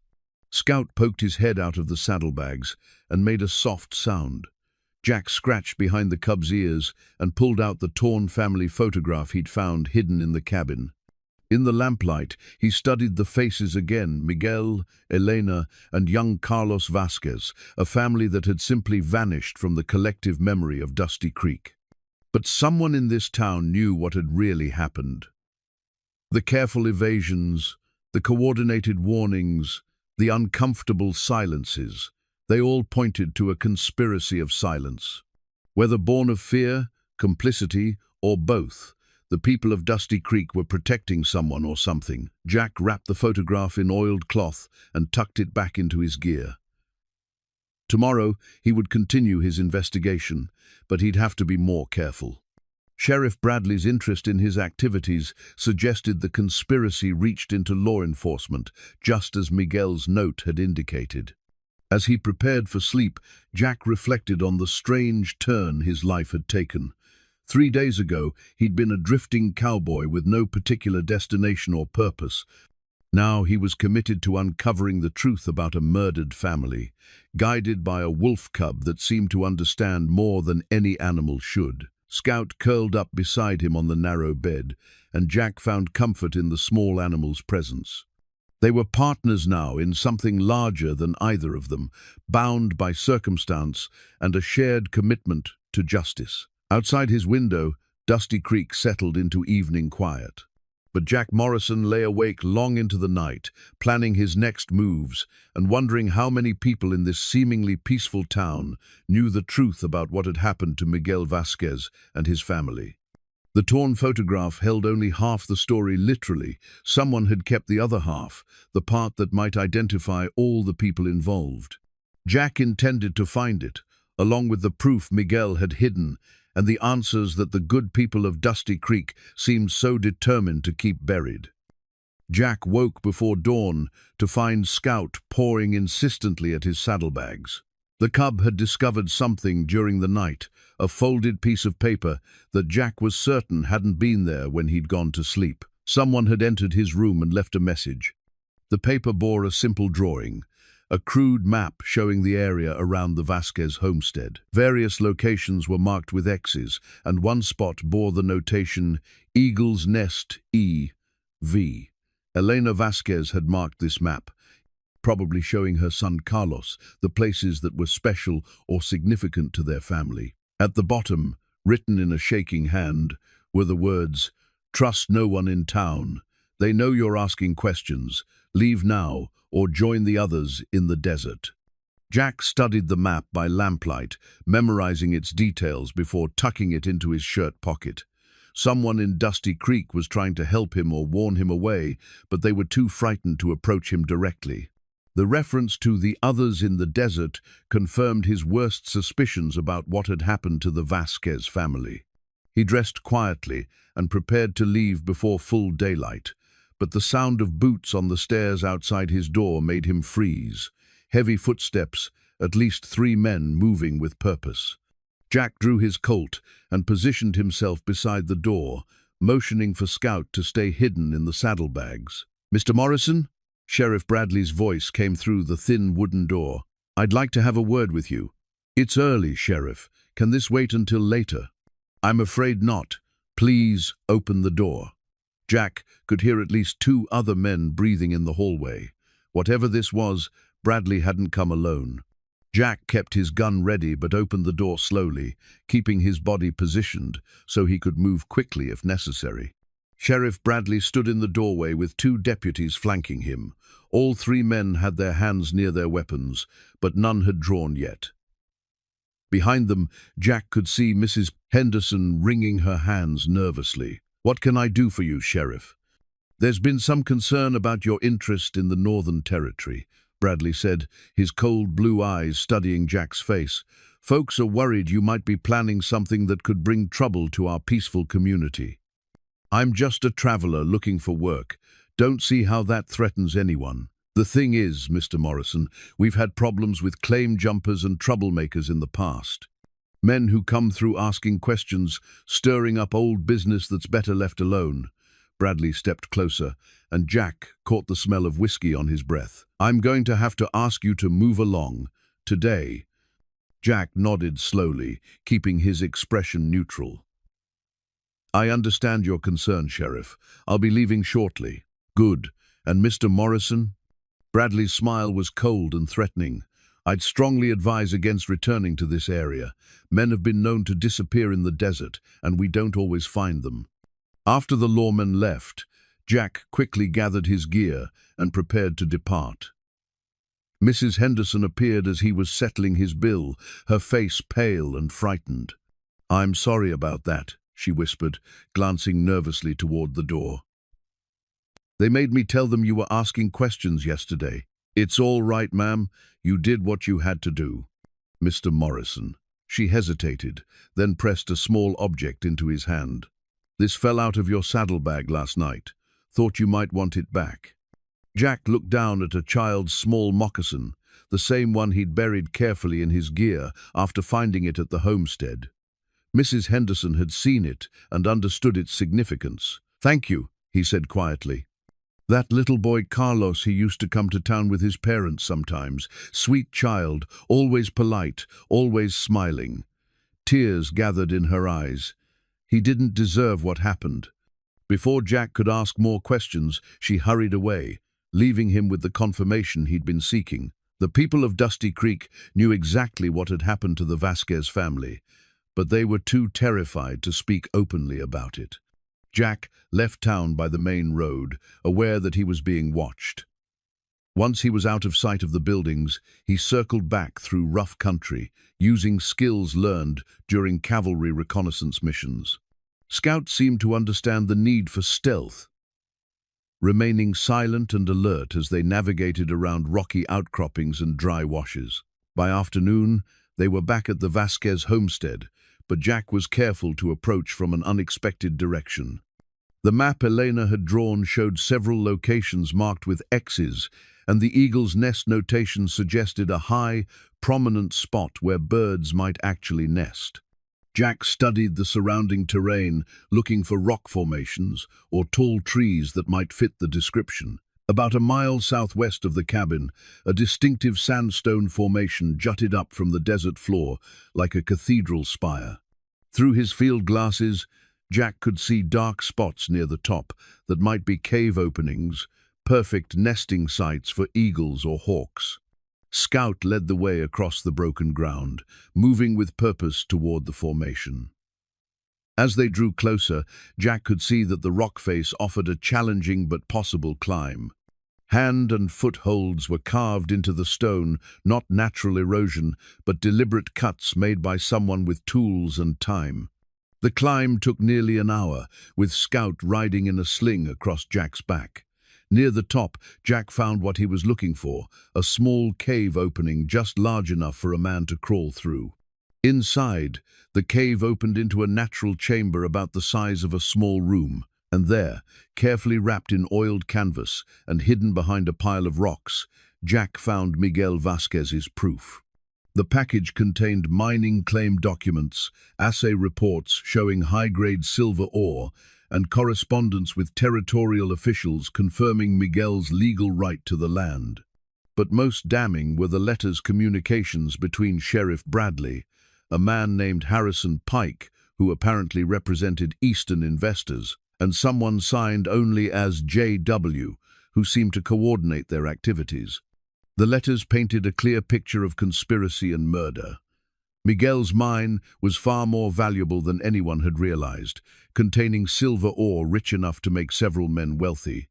Scout poked his head out of the saddlebags and made a soft sound. Jack scratched behind the cub's ears and pulled out the torn family photograph he'd found hidden in the cabin. In the lamplight, he studied the faces again: Miguel, Elena, and young Carlos Vasquez, a family that had simply vanished from the collective memory of Dusty Creek. But someone in this town knew what had really happened. The careful evasions, the coordinated warnings, the uncomfortable silences, they all pointed to a conspiracy of silence. Whether born of fear, complicity, or both, the people of Dusty Creek were protecting someone or something. Jack wrapped the photograph in oiled cloth and tucked it back into his gear. Tomorrow, he would continue his investigation, but he'd have to be more careful. Sheriff Bradley's interest in his activities suggested the conspiracy reached into law enforcement, just as Miguel's note had indicated. As he prepared for sleep, Jack reflected on the strange turn his life had taken. 3 days ago, he'd been a drifting cowboy with no particular destination or purpose. Now he was committed to uncovering the truth about a murdered family, guided by a wolf cub that seemed to understand more than any animal should. Scout curled up beside him on the narrow bed, and Jack found comfort in the small animal's presence. They were partners now in something larger than either of them, bound by circumstance and a shared commitment to justice. Outside his window, Dusty Creek settled into evening quiet. But Jack Morrison lay awake long into the night, planning his next moves and wondering how many people in this seemingly peaceful town knew the truth about what had happened to Miguel Vasquez and his family. The torn photograph held only half the story literally. Someone had kept the other half, the part that might identify all the people involved. Jack intended to find it, along with the proof Miguel had hidden and the answers that the good people of Dusty Creek seemed so determined to keep buried. Jack woke before dawn to find Scout pawing insistently at his saddlebags. The cub had discovered something during the night, a folded piece of paper that Jack was certain hadn't been there when he'd gone to sleep. Someone had entered his room and left a message. The paper bore a simple drawing, a crude map showing the area around the Vasquez homestead. Various locations were marked with X's, and one spot bore the notation Eagle's Nest E.V. Elena Vasquez had marked this map, probably showing her son Carlos the places that were special or significant to their family. At the bottom, written in a shaking hand, were the words, "Trust no one in town. They know you're asking questions. Leave now or join the others in the desert." Jack studied the map by lamplight, memorizing its details before tucking it into his shirt pocket. Someone in Dusty Creek was trying to help him or warn him away, but they were too frightened to approach him directly. The reference to the others in the desert confirmed his worst suspicions about what had happened to the Vasquez family. He dressed quietly and prepared to leave before full daylight, but the sound of boots on the stairs outside his door made him freeze. Heavy footsteps, at least 3 men moving with purpose. Jack drew his Colt and positioned himself beside the door, motioning for Scout to stay hidden in the saddlebags. "Mr. Morrison?" Sheriff Bradley's voice came through the thin wooden door. "I'd like to have a word with you." "It's early, Sheriff. Can this wait until later?" "I'm afraid not. Please open the door." Jack could hear at least 2 other men breathing in the hallway. Whatever this was, Bradley hadn't come alone. Jack kept his gun ready but opened the door slowly, keeping his body positioned so he could move quickly if necessary. Sheriff Bradley stood in the doorway with 2 deputies flanking him. All 3 men had their hands near their weapons, but none had drawn yet. Behind them, Jack could see Mrs. Henderson wringing her hands nervously. "What can I do for you, Sheriff?" "There's been some concern about your interest in the Northern Territory," Bradley said, his cold blue eyes studying Jack's face. "Folks are worried you might be planning something that could bring trouble to our peaceful community." "I'm just a traveler looking for work. Don't see how that threatens anyone." "The thing is, Mr. Morrison, we've had problems with claim jumpers and troublemakers in the past. Men who come through asking questions, stirring up old business that's better left alone." Bradley stepped closer, and Jack caught the smell of whiskey on his breath. "I'm going to have to ask you to move along. Today." Jack nodded slowly, keeping his expression neutral. "I understand your concern, Sheriff. I'll be leaving shortly." "Good. And Mr. Morrison?" Bradley's smile was cold and threatening. "I'd strongly advise against returning to this area. Men have been known to disappear in the desert, and we don't always find them." After the lawman left, Jack quickly gathered his gear and prepared to depart. Mrs. Henderson appeared as he was settling his bill, her face pale and frightened. "I'm sorry about that," she whispered, glancing nervously toward the door. "They made me tell them you were asking questions yesterday." "It's all right, ma'am. You did what you had to do." "Mr. Morrison." She hesitated, then pressed a small object into his hand. "This fell out of your saddlebag last night. Thought you might want it back." Jack looked down at a child's small moccasin, the same one he'd buried carefully in his gear after finding it at the homestead. Mrs. Henderson had seen it and understood its significance. "Thank you," he said quietly. "That little boy Carlos, he used to come to town with his parents sometimes. Sweet child, always polite, always smiling." Tears gathered in her eyes. He didn't deserve what happened. Before Jack could ask more questions, she hurried away, leaving him with the confirmation he'd been seeking. The people of Dusty Creek knew exactly what had happened to the Vasquez family, but they were too terrified to speak openly about it. Jack left town by the main road, aware that he was being watched. Once he was out of sight of the buildings, he circled back through rough country, using skills learned during cavalry reconnaissance missions. Scouts seemed to understand the need for stealth, remaining silent and alert as they navigated around rocky outcroppings and dry washes. By afternoon, they were back at the Vasquez homestead, but Jack was careful to approach from an unexpected direction. The map Elena had drawn showed several locations marked with X's, and the eagle's nest notation suggested a high, prominent spot where birds might actually nest. Jack studied the surrounding terrain, looking for rock formations or tall trees that might fit the description. About a mile southwest of the cabin, a distinctive sandstone formation jutted up from the desert floor like a cathedral spire. Through his field glasses, Jack could see dark spots near the top that might be cave openings, perfect nesting sites for eagles or hawks. Scout led the way across the broken ground, moving with purpose toward the formation. As they drew closer, Jack could see that the rock face offered a challenging but possible climb. Hand and footholds were carved into the stone, not natural erosion, but deliberate cuts made by someone with tools and time. The climb took nearly an hour, with Scout riding in a sling across Jack's back. Near the top, Jack found what he was looking for, a small cave opening just large enough for a man to crawl through. Inside, the cave opened into a natural chamber about the size of a small room, and there, carefully wrapped in oiled canvas and hidden behind a pile of rocks, Jack found Miguel Vasquez's proof. The package contained mining claim documents, assay reports showing high-grade silver ore, and correspondence with territorial officials confirming Miguel's legal right to the land. But most damning were the letters' communications between Sheriff Bradley, a man named Harrison Pike, who apparently represented Eastern investors, and someone signed only as J.W., who seemed to coordinate their activities. The letters painted a clear picture of conspiracy and murder. Miguel's mine was far more valuable than anyone had realized, containing silver ore rich enough to make several men wealthy.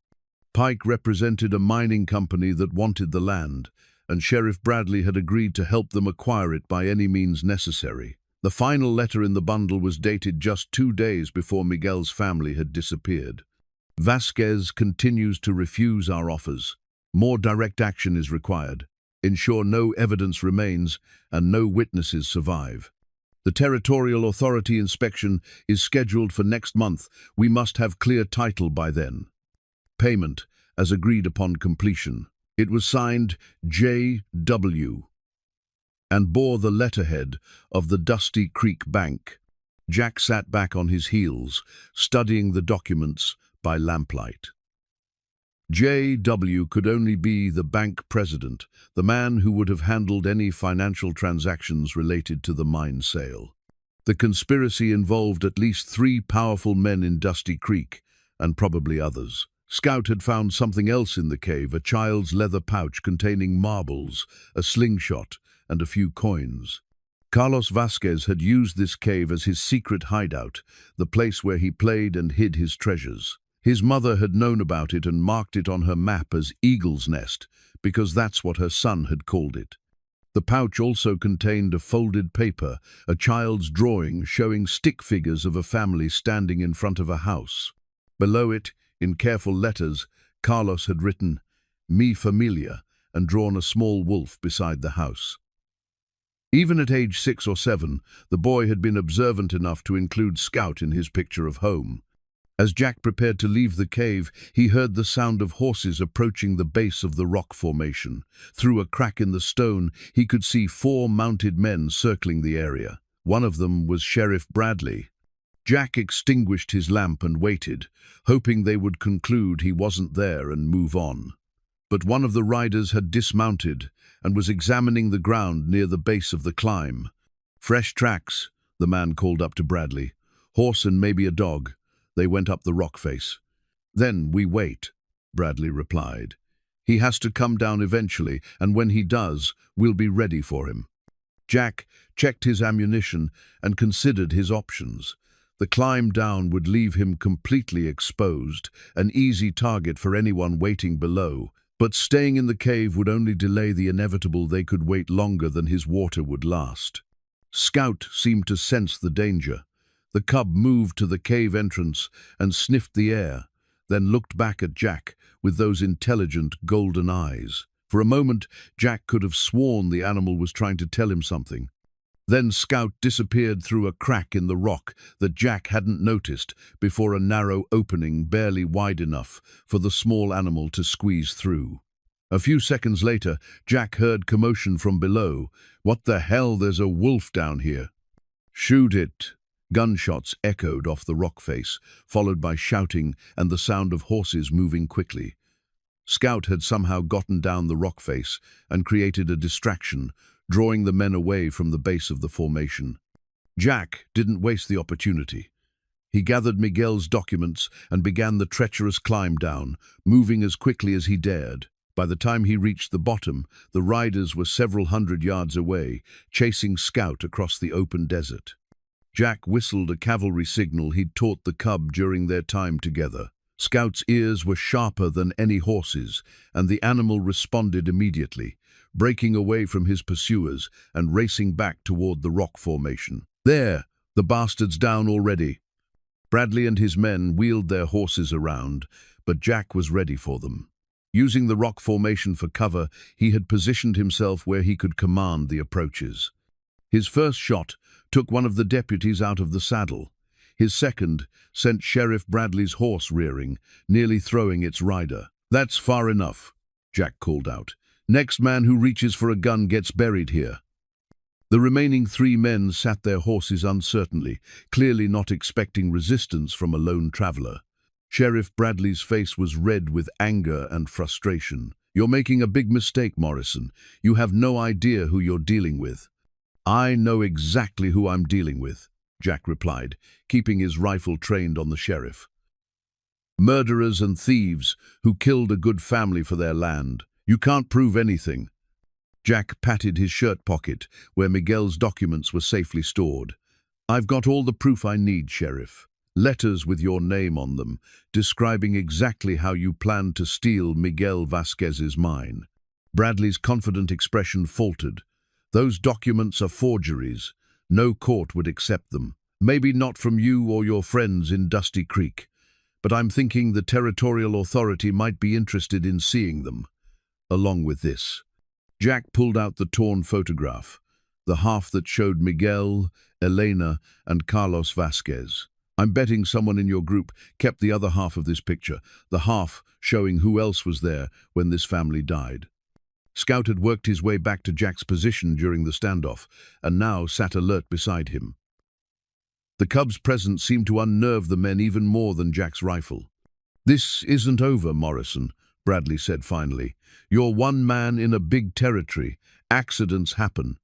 Pike represented a mining company that wanted the land, and Sheriff Bradley had agreed to help them acquire it by any means necessary. The final letter in the bundle was dated just 2 days before Miguel's family had disappeared. Vasquez continues to refuse our offers. More direct action is required. Ensure no evidence remains and no witnesses survive. The territorial authority inspection is scheduled for next month. We must have clear title by then. Payment, as agreed upon completion. It was signed J.W. and bore the letterhead of the Dusty Creek Bank. Jack sat back on his heels, studying the documents by lamplight. J.W. could only be the bank president, the man who would have handled any financial transactions related to the mine sale. The conspiracy involved at least 3 powerful men in Dusty Creek, and probably others. Scout had found something else in the cave, a child's leather pouch containing marbles, a slingshot, and a few coins. Carlos Vasquez had used this cave as his secret hideout, the place where he played and hid his treasures. His mother had known about it and marked it on her map as Eagle's Nest, because that's what her son had called it. The pouch also contained a folded paper, a child's drawing showing stick figures of a family standing in front of a house. Below it, in careful letters, Carlos had written, "Mi familia," and drawn a small wolf beside the house. Even at age 6 or 7, the boy had been observant enough to include Scout in his picture of home. As Jack prepared to leave the cave, he heard the sound of horses approaching the base of the rock formation. Through a crack in the stone, he could see 4 mounted men circling the area. One of them was Sheriff Bradley. Jack extinguished his lamp and waited, hoping they would conclude he wasn't there and move on. But one of the riders had dismounted and was examining the ground near the base of the climb. "Fresh tracks," the man called up to Bradley. "Horse and maybe a dog." They went up the rock face. "Then we wait," Bradley replied. "He has to come down eventually, and when he does, we'll be ready for him." Jack checked his ammunition and considered his options. The climb down would leave him completely exposed, an easy target for anyone waiting below. But staying in the cave would only delay the inevitable. They could wait longer than his water would last. Scout seemed to sense the danger. The cub moved to the cave entrance and sniffed the air, then looked back at Jack with those intelligent golden eyes. For a moment, Jack could have sworn the animal was trying to tell him something. Then Scout disappeared through a crack in the rock that Jack hadn't noticed before a narrow opening barely wide enough for the small animal to squeeze through. A few seconds later, Jack heard commotion from below. "What the hell, there's a wolf down here." "Shoot it!" Gunshots echoed off the rock face, followed by shouting and the sound of horses moving quickly. Scout had somehow gotten down the rock face and created a distraction, drawing the men away from the base of the formation. Jack didn't waste the opportunity. He gathered Miguel's documents and began the treacherous climb down, moving as quickly as he dared. By the time he reached the bottom, the riders were several hundred yards away, chasing Scout across the open desert. Jack whistled a cavalry signal he'd taught the cub during their time together. Scout's ears were sharper than any horse's, and the animal responded immediately, breaking away from his pursuers and racing back toward the rock formation. "There! The bastard's down already!" Bradley and his men wheeled their horses around, but Jack was ready for them. Using the rock formation for cover, he had positioned himself where he could command the approaches. His first shot took one of the deputies out of the saddle. His second sent Sheriff Bradley's horse rearing, nearly throwing its rider. "That's far enough," Jack called out. "Next man who reaches for a gun gets buried here." The remaining 3 men sat their horses uncertainly, clearly not expecting resistance from a lone traveler. Sheriff Bradley's face was red with anger and frustration. "You're making a big mistake, Morrison. You have no idea who you're dealing with." "I know exactly who I'm dealing with," Jack replied, keeping his rifle trained on the sheriff. "Murderers and thieves who killed a good family for their land. You can't prove anything." Jack patted his shirt pocket, where Miguel's documents were safely stored. "I've got all the proof I need, Sheriff. Letters with your name on them, describing exactly how you planned to steal Miguel Vasquez's mine." Bradley's confident expression faltered. "Those documents are forgeries. No court would accept them. Maybe not from you or your friends in Dusty Creek, but I'm thinking the territorial authority might be interested in seeing them. Along with this." Jack pulled out the torn photograph, the half that showed Miguel, Elena, and Carlos Vasquez. "I'm betting someone in your group kept the other half of this picture, the half showing who else was there when this family died." Scout had worked his way back to Jack's position during the standoff, and now sat alert beside him. The cub's presence seemed to unnerve the men even more than Jack's rifle. "This isn't over, Morrison," Bradley said finally. "You're one man in a big territory. Accidents happen."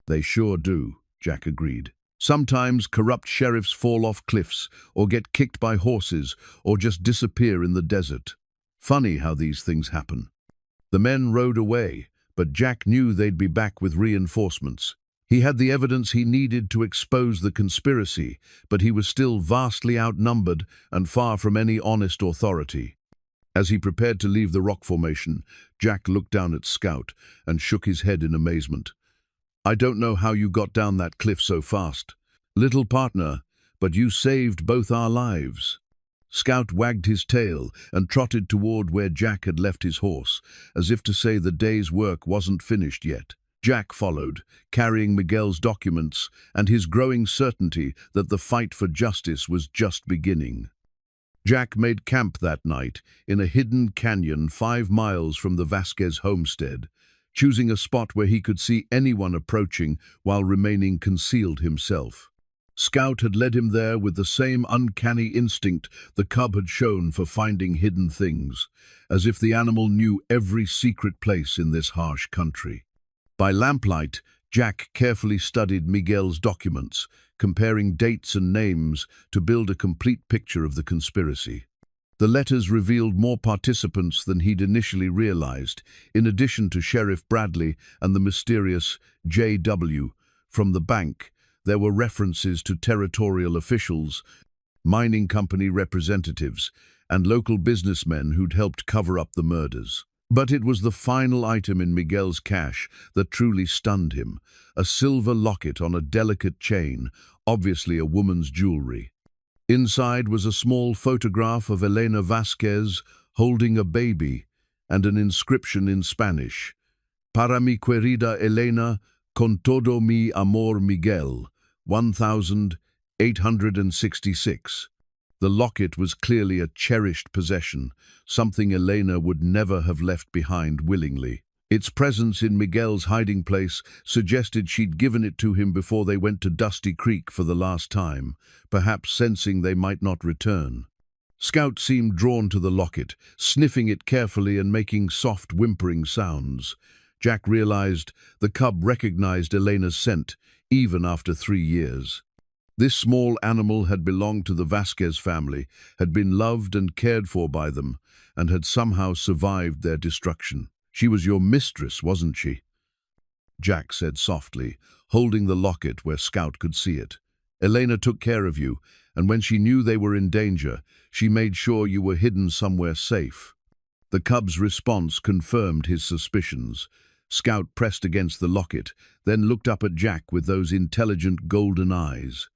"They sure do," Jack agreed. "Sometimes corrupt sheriffs fall off cliffs, or get kicked by horses, or just disappear in the desert. Funny how these things happen." The men rode away, but Jack knew they'd be back with reinforcements. He had the evidence he needed to expose the conspiracy, but he was still vastly outnumbered and far from any honest authority. As he prepared to leave the rock formation, Jack looked down at Scout and shook his head in amazement. "I don't know how you got down that cliff so fast, little partner, but you saved both our lives." Scout wagged his tail and trotted toward where Jack had left his horse, as if to say the day's work wasn't finished yet. Jack followed, carrying Miguel's documents and his growing certainty that the fight for justice was just beginning. Jack made camp that night in a hidden canyon 5 miles from the Vasquez homestead, choosing a spot where he could see anyone approaching while remaining concealed himself. Scout had led him there with the same uncanny instinct the cub had shown for finding hidden things, as if the animal knew every secret place in this harsh country. By lamplight, Jack carefully studied Miguel's documents, comparing dates and names to build a complete picture of the conspiracy. The letters revealed more participants than he'd initially realized, in addition to Sheriff Bradley and the mysterious J.W. from the bank. There were references to territorial officials, mining company representatives, and local businessmen who'd helped cover up the murders. But it was the final item in Miguel's cache that truly stunned him, a silver locket on a delicate chain, obviously a woman's jewelry. Inside was a small photograph of Elena Vasquez holding a baby and an inscription in Spanish, "Para mi querida Elena, con todo mi amor Miguel, 1866. The locket was clearly a cherished possession, something Elena would never have left behind willingly. Its presence in Miguel's hiding place suggested she'd given it to him before they went to Dusty Creek for the last time, perhaps sensing they might not return. Scout seemed drawn to the locket, sniffing it carefully and making soft, whimpering sounds. Jack realized the cub recognized Elena's scent, even after 3 years. This small animal had belonged to the Vasquez family, had been loved and cared for by them, and had somehow survived their destruction. "She was your mistress, wasn't she?" Jack said softly, holding the locket where Scout could see it. "Elena took care of you, and when she knew they were in danger, she made sure you were hidden somewhere safe." The cub's response confirmed his suspicions. Scout pressed against the locket, then looked up at Jack with those intelligent golden eyes.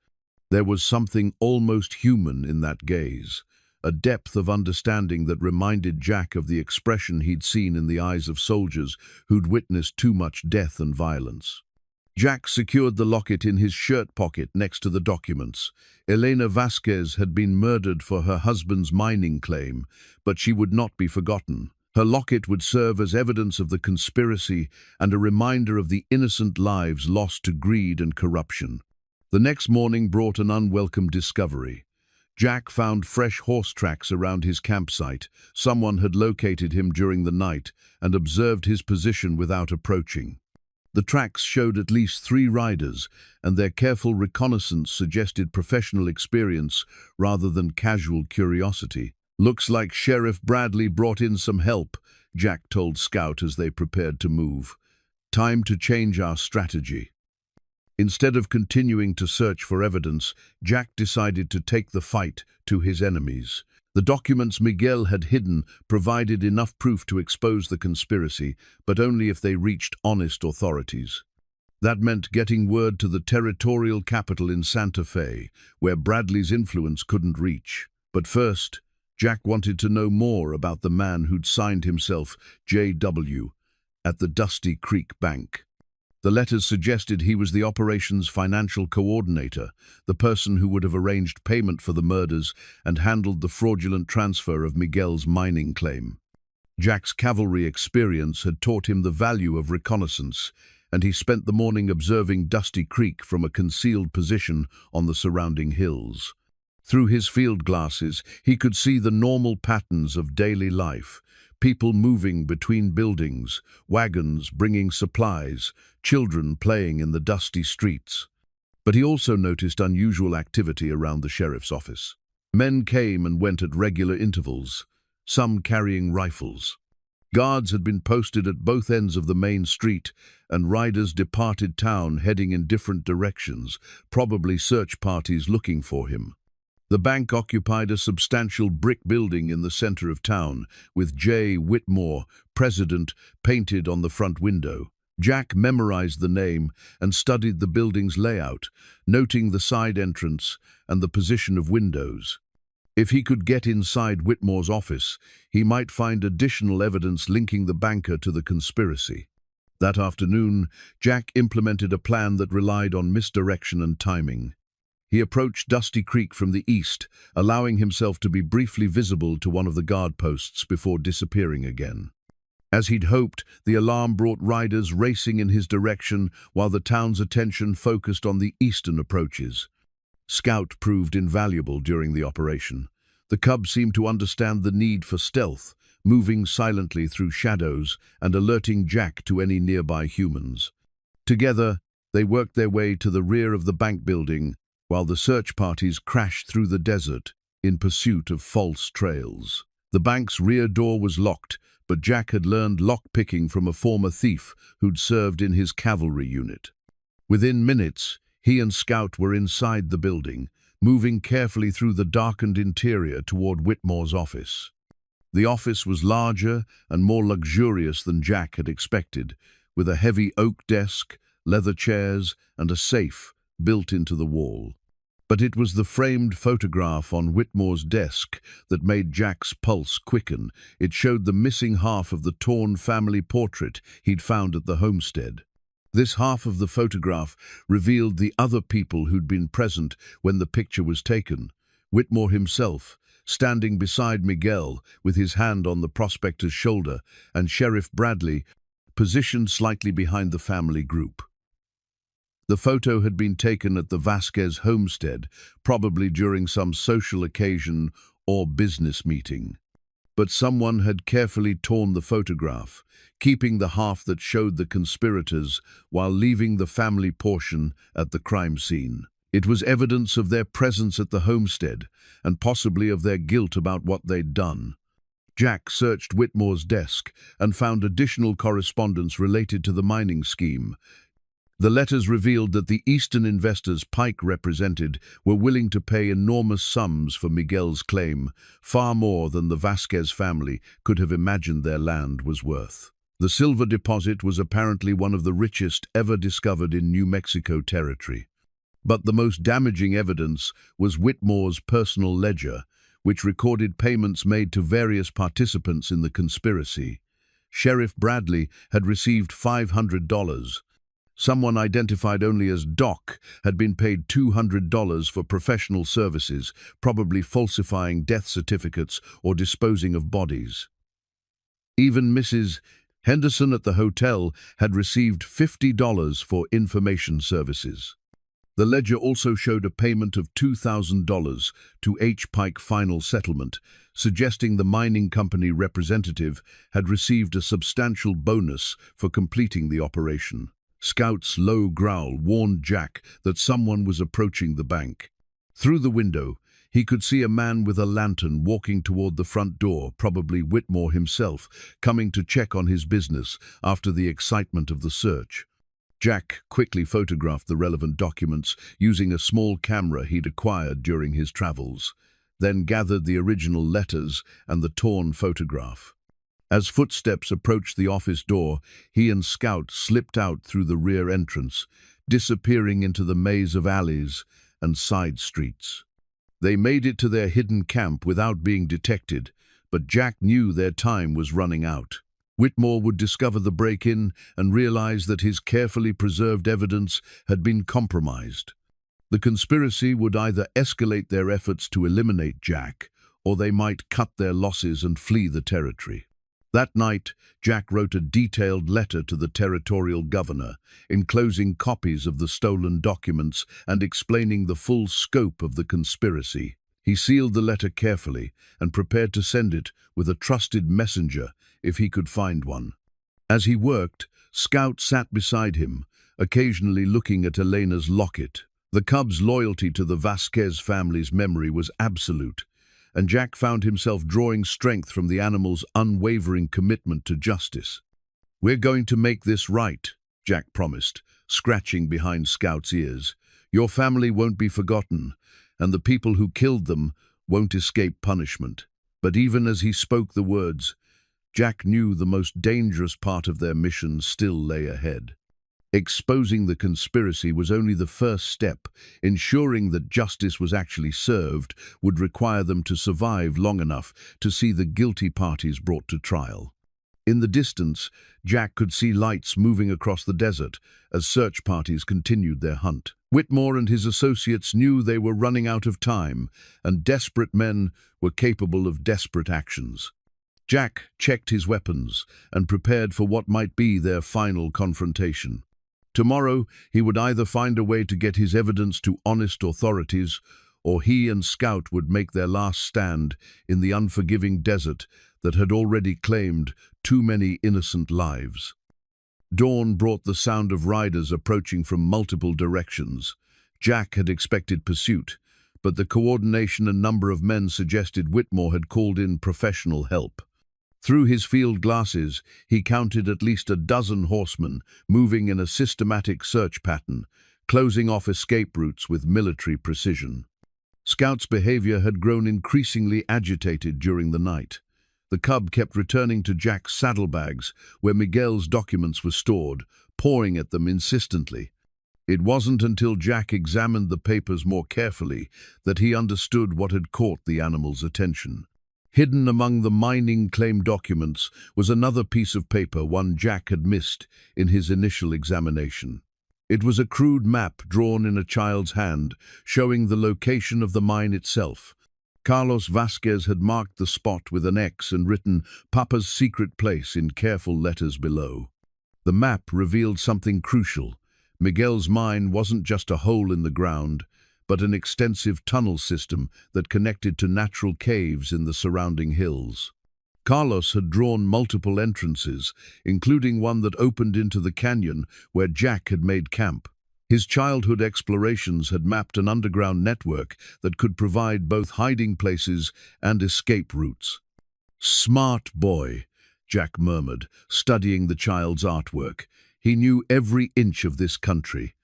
There was something almost human in that gaze, a depth of understanding that reminded Jack of the expression he'd seen in the eyes of soldiers who'd witnessed too much death and violence. Jack secured the locket in his shirt pocket next to the documents. Elena Vasquez had been murdered for her husband's mining claim, but she would not be forgotten. Her locket would serve as evidence of the conspiracy and a reminder of the innocent lives lost to greed and corruption. The next morning brought an unwelcome discovery. Jack found fresh horse tracks around his campsite. Someone had located him during the night and observed his position without approaching. The tracks showed at least 3 riders, and their careful reconnaissance suggested professional experience rather than casual curiosity. "Looks like Sheriff Bradley brought in some help," Jack told Scout as they prepared to move. "Time to change our strategy." Instead of continuing to search for evidence, Jack decided to take the fight to his enemies. The documents Miguel had hidden provided enough proof to expose the conspiracy, but only if they reached honest authorities. That meant getting word to the territorial capital in Santa Fe, where Bradley's influence couldn't reach. But first, Jack wanted to know more about the man who'd signed himself J.W. at the Dusty Creek Bank. The letters suggested he was the operation's financial coordinator, the person who would have arranged payment for the murders and handled the fraudulent transfer of Miguel's mining claim. Jack's cavalry experience had taught him the value of reconnaissance, and he spent the morning observing Dusty Creek from a concealed position on the surrounding hills. Through his field glasses, he could see the normal patterns of daily life: people moving between buildings, wagons bringing supplies, children playing in the dusty streets. But he also noticed unusual activity around the sheriff's office. Men came and went at regular intervals, some carrying rifles. Guards had been posted at both ends of the main street, and riders departed town heading in different directions, probably search parties looking for him. The bank occupied a substantial brick building in the center of town, with J. Whitmore, President, painted on the front window. Jack memorized the name and studied the building's layout, noting the side entrance and the position of windows. If he could get inside Whitmore's office, he might find additional evidence linking the banker to the conspiracy. That afternoon, Jack implemented a plan that relied on misdirection and timing. He approached Dusty Creek from the east, allowing himself to be briefly visible to one of the guard posts before disappearing again. As he'd hoped, the alarm brought riders racing in his direction while the town's attention focused on the eastern approaches. Scout proved invaluable during the operation. The cub seemed to understand the need for stealth, moving silently through shadows and alerting Jack to any nearby humans. Together, they worked their way to the rear of the bank building, while the search parties crashed through the desert in pursuit of false trails. The bank's rear door was locked, but Jack had learned lock-picking from a former thief who'd served in his cavalry unit. Within minutes, he and Scout were inside the building, moving carefully through the darkened interior toward Whitmore's office. The office was larger and more luxurious than Jack had expected, with a heavy oak desk, leather chairs, and a safe built into the wall. But it was the framed photograph on Whitmore's desk that made Jack's pulse quicken. It showed the missing half of the torn family portrait he'd found at the homestead. This half of the photograph revealed the other people who'd been present when the picture was taken: Whitmore himself, standing beside Miguel with his hand on the prospector's shoulder, and Sheriff Bradley, positioned slightly behind the family group. The photo had been taken at the Vasquez homestead, probably during some social occasion or business meeting. But someone had carefully torn the photograph, keeping the half that showed the conspirators while leaving the family portion at the crime scene. It was evidence of their presence at the homestead, and possibly of their guilt about what they'd done. Jack searched Whitmore's desk and found additional correspondence related to the mining scheme. The letters revealed that the Eastern investors Pike represented were willing to pay enormous sums for Miguel's claim, far more than the Vasquez family could have imagined their land was worth. The silver deposit was apparently one of the richest ever discovered in New Mexico territory. But the most damaging evidence was Whitmore's personal ledger, which recorded payments made to various participants in the conspiracy. Sheriff Bradley had received $500. Someone identified only as Doc had been paid $200 for professional services, probably falsifying death certificates or disposing of bodies. Even Mrs. Henderson at the hotel had received $50 for information services. The ledger also showed a payment of $2,000 to H. Pike Final Settlement, suggesting the mining company representative had received a substantial bonus for completing the operation. Scout's low growl warned Jack that someone was approaching the bank. Through the window, he could see a man with a lantern walking toward the front door, probably Whitmore himself, coming to check on his business after the excitement of the search. Jack quickly photographed the relevant documents using a small camera he'd acquired during his travels, then gathered the original letters and the torn photograph. As footsteps approached the office door, he and Scout slipped out through the rear entrance, disappearing into the maze of alleys and side streets. They made it to their hidden camp without being detected, but Jack knew their time was running out. Whitmore would discover the break-in and realize that his carefully preserved evidence had been compromised. The conspiracy would either escalate their efforts to eliminate Jack, or they might cut their losses and flee the territory. That night, Jack wrote a detailed letter to the territorial governor, enclosing copies of the stolen documents and explaining the full scope of the conspiracy. He sealed the letter carefully and prepared to send it with a trusted messenger if he could find one. As he worked, Scout sat beside him, occasionally looking at Elena's locket. The cub's loyalty to the Vasquez family's memory was absolute, and Jack found himself drawing strength from the animal's unwavering commitment to justice. "We're going to make this right," Jack promised, scratching behind Scout's ears. "Your family won't be forgotten, and the people who killed them won't escape punishment." But even as he spoke the words, Jack knew the most dangerous part of their mission still lay ahead. Exposing the conspiracy was only the first step. Ensuring that justice was actually served would require them to survive long enough to see the guilty parties brought to trial. In the distance, Jack could see lights moving across the desert as search parties continued their hunt. Whitmore and his associates knew they were running out of time, and desperate men were capable of desperate actions. Jack checked his weapons and prepared for what might be their final confrontation. Tomorrow, he would either find a way to get his evidence to honest authorities, or he and Scout would make their last stand in the unforgiving desert that had already claimed too many innocent lives. Dawn brought the sound of riders approaching from multiple directions. Jack had expected pursuit, but the coordination and number of men suggested Whitmore had called in professional help. Through his field glasses, he counted at least a dozen horsemen moving in a systematic search pattern, closing off escape routes with military precision. Scout's behavior had grown increasingly agitated during the night. The cub kept returning to Jack's saddlebags, where Miguel's documents were stored, pawing at them insistently. It wasn't until Jack examined the papers more carefully that he understood what had caught the animal's attention. Hidden among the mining claim documents was another piece of paper, one Jack had missed in his initial examination. It was a crude map drawn in a child's hand, showing the location of the mine itself. Carlos Vasquez had marked the spot with an X and written Papa's secret place in careful letters below. The map revealed something crucial. Miguel's mine wasn't just a hole in the ground, but an extensive tunnel system that connected to natural caves in the surrounding hills. Carlos had drawn multiple entrances, including one that opened into the canyon where Jack had made camp. His childhood explorations had mapped an underground network that could provide both hiding places and escape routes. "Smart boy," Jack murmured, studying the child's artwork. He knew every inch of this country.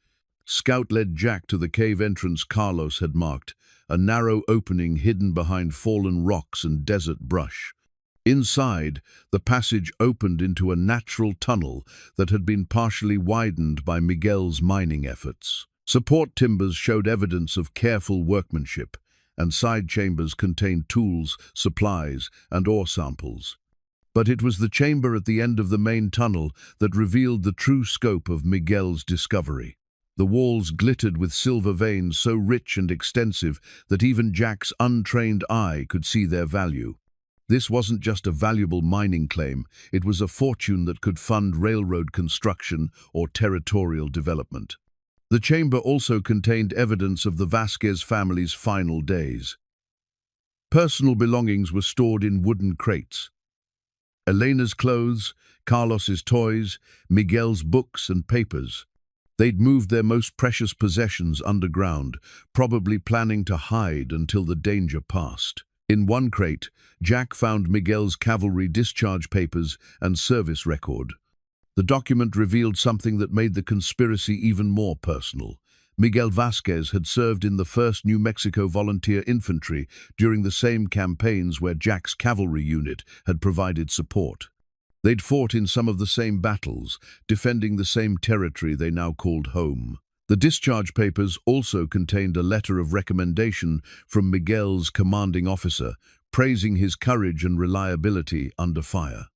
Scout led Jack to the cave entrance Carlos had marked, a narrow opening hidden behind fallen rocks and desert brush. Inside, the passage opened into a natural tunnel that had been partially widened by Miguel's mining efforts. Support timbers showed evidence of careful workmanship, and side chambers contained tools, supplies, and ore samples. But it was the chamber at the end of the main tunnel that revealed the true scope of Miguel's discovery. The walls glittered with silver veins so rich and extensive that even Jack's untrained eye could see their value. This wasn't just a valuable mining claim, it was a fortune that could fund railroad construction or territorial development. The chamber also contained evidence of the Vasquez family's final days. Personal belongings were stored in wooden crates. Elena's clothes, Carlos's toys, Miguel's books and papers. They'd moved their most precious possessions underground, probably planning to hide until the danger passed. In one crate, Jack found Miguel's cavalry discharge papers and service record. The document revealed something that made the conspiracy even more personal. Miguel Vasquez had served in the 1st New Mexico Volunteer Infantry during the same campaigns where Jack's cavalry unit had provided support. They'd fought in some of the same battles, defending the same territory they now called home. The discharge papers also contained a letter of recommendation from Miguel's commanding officer, praising his courage and reliability under fire.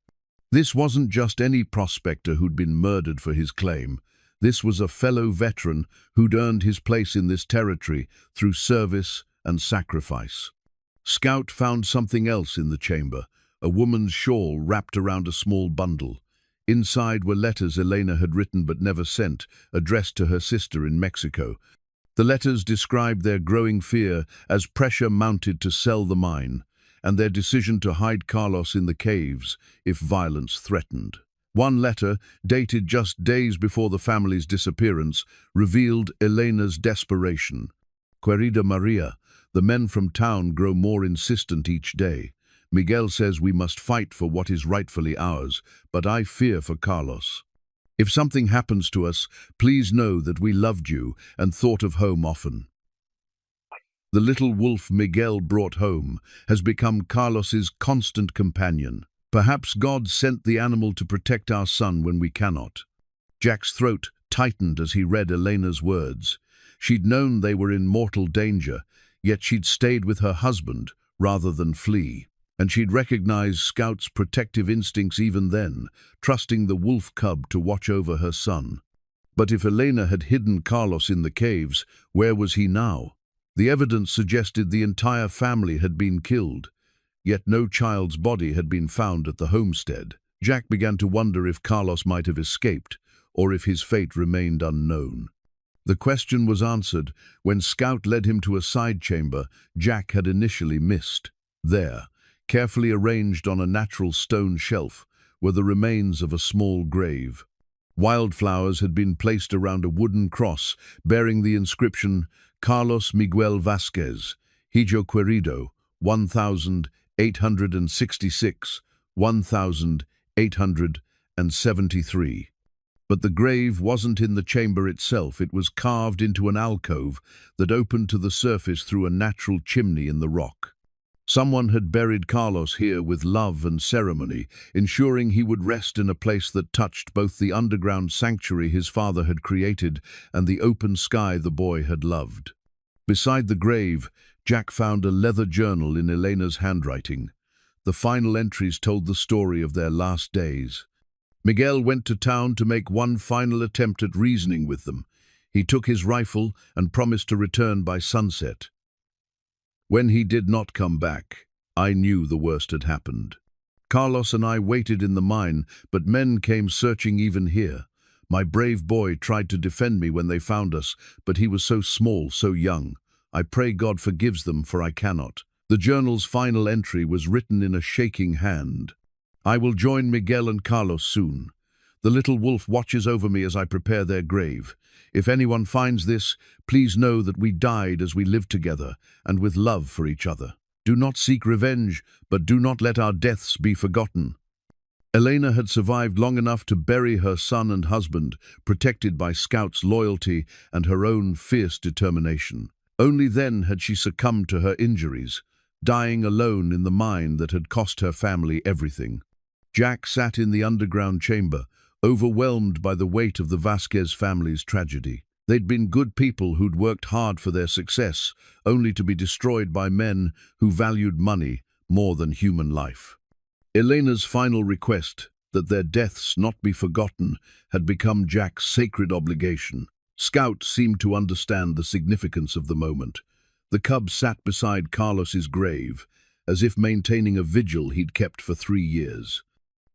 This wasn't just any prospector who'd been murdered for his claim. This was a fellow veteran who'd earned his place in this territory through service and sacrifice. Scout found something else in the chamber, a woman's shawl wrapped around a small bundle. Inside were letters Elena had written but never sent, addressed to her sister in Mexico. The letters described their growing fear as pressure mounted to sell the mine, and their decision to hide Carlos in the caves if violence threatened. One letter, dated just days before the family's disappearance, revealed Elena's desperation. "Querida Maria, the men from town grow more insistent each day. Miguel says we must fight for what is rightfully ours, but I fear for Carlos. If something happens to us, please know that we loved you and thought of home often." The little wolf Miguel brought home has become Carlos's constant companion. Perhaps God sent the animal to protect our son when we cannot. Jack's throat tightened as he read Elena's words. She'd known they were in mortal danger, yet she'd stayed with her husband rather than flee. And she'd recognized Scout's protective instincts even then, trusting the wolf cub to watch over her son. But if Elena had hidden Carlos in the caves, where was he now? The evidence suggested the entire family had been killed, yet no child's body had been found at the homestead. Jack began to wonder if Carlos might have escaped, or if his fate remained unknown. The question was answered when Scout led him to a side chamber Jack had initially missed. There, carefully arranged on a natural stone shelf, were the remains of a small grave. Wildflowers had been placed around a wooden cross bearing the inscription Carlos Miguel Vasquez, Hijo Querido, 1866, 1873. But the grave wasn't in the chamber itself, it was carved into an alcove that opened to the surface through a natural chimney in the rock. Someone had buried Carlos here with love and ceremony, ensuring he would rest in a place that touched both the underground sanctuary his father had created and the open sky the boy had loved. Beside the grave, Jack found a leather journal in Elena's handwriting. The final entries told the story of their last days. Miguel went to town to make one final attempt at reasoning with them. He took his rifle and promised to return by sunset. When he did not come back, I knew the worst had happened. Carlos and I waited in the mine, but men came searching even here. My brave boy tried to defend me when they found us, but he was so small, so young. I pray God forgives them, for I cannot. The journal's final entry was written in a shaking hand. I will join Miguel and Carlos soon. The little wolf watches over me as I prepare their grave. If anyone finds this, please know that we died as we lived together and with love for each other. Do not seek revenge, but do not let our deaths be forgotten. Elena had survived long enough to bury her son and husband, protected by Scout's loyalty and her own fierce determination. Only then had she succumbed to her injuries, dying alone in the mine that had cost her family everything. Jack sat in the underground chamber, overwhelmed by the weight of the Vasquez family's tragedy. They'd been good people who'd worked hard for their success, only to be destroyed by men who valued money more than human life. Elena's final request, that their deaths not be forgotten, had become Jack's sacred obligation. Scout seemed to understand the significance of the moment. The cub sat beside Carlos's grave, as if maintaining a vigil he'd kept for 3 years.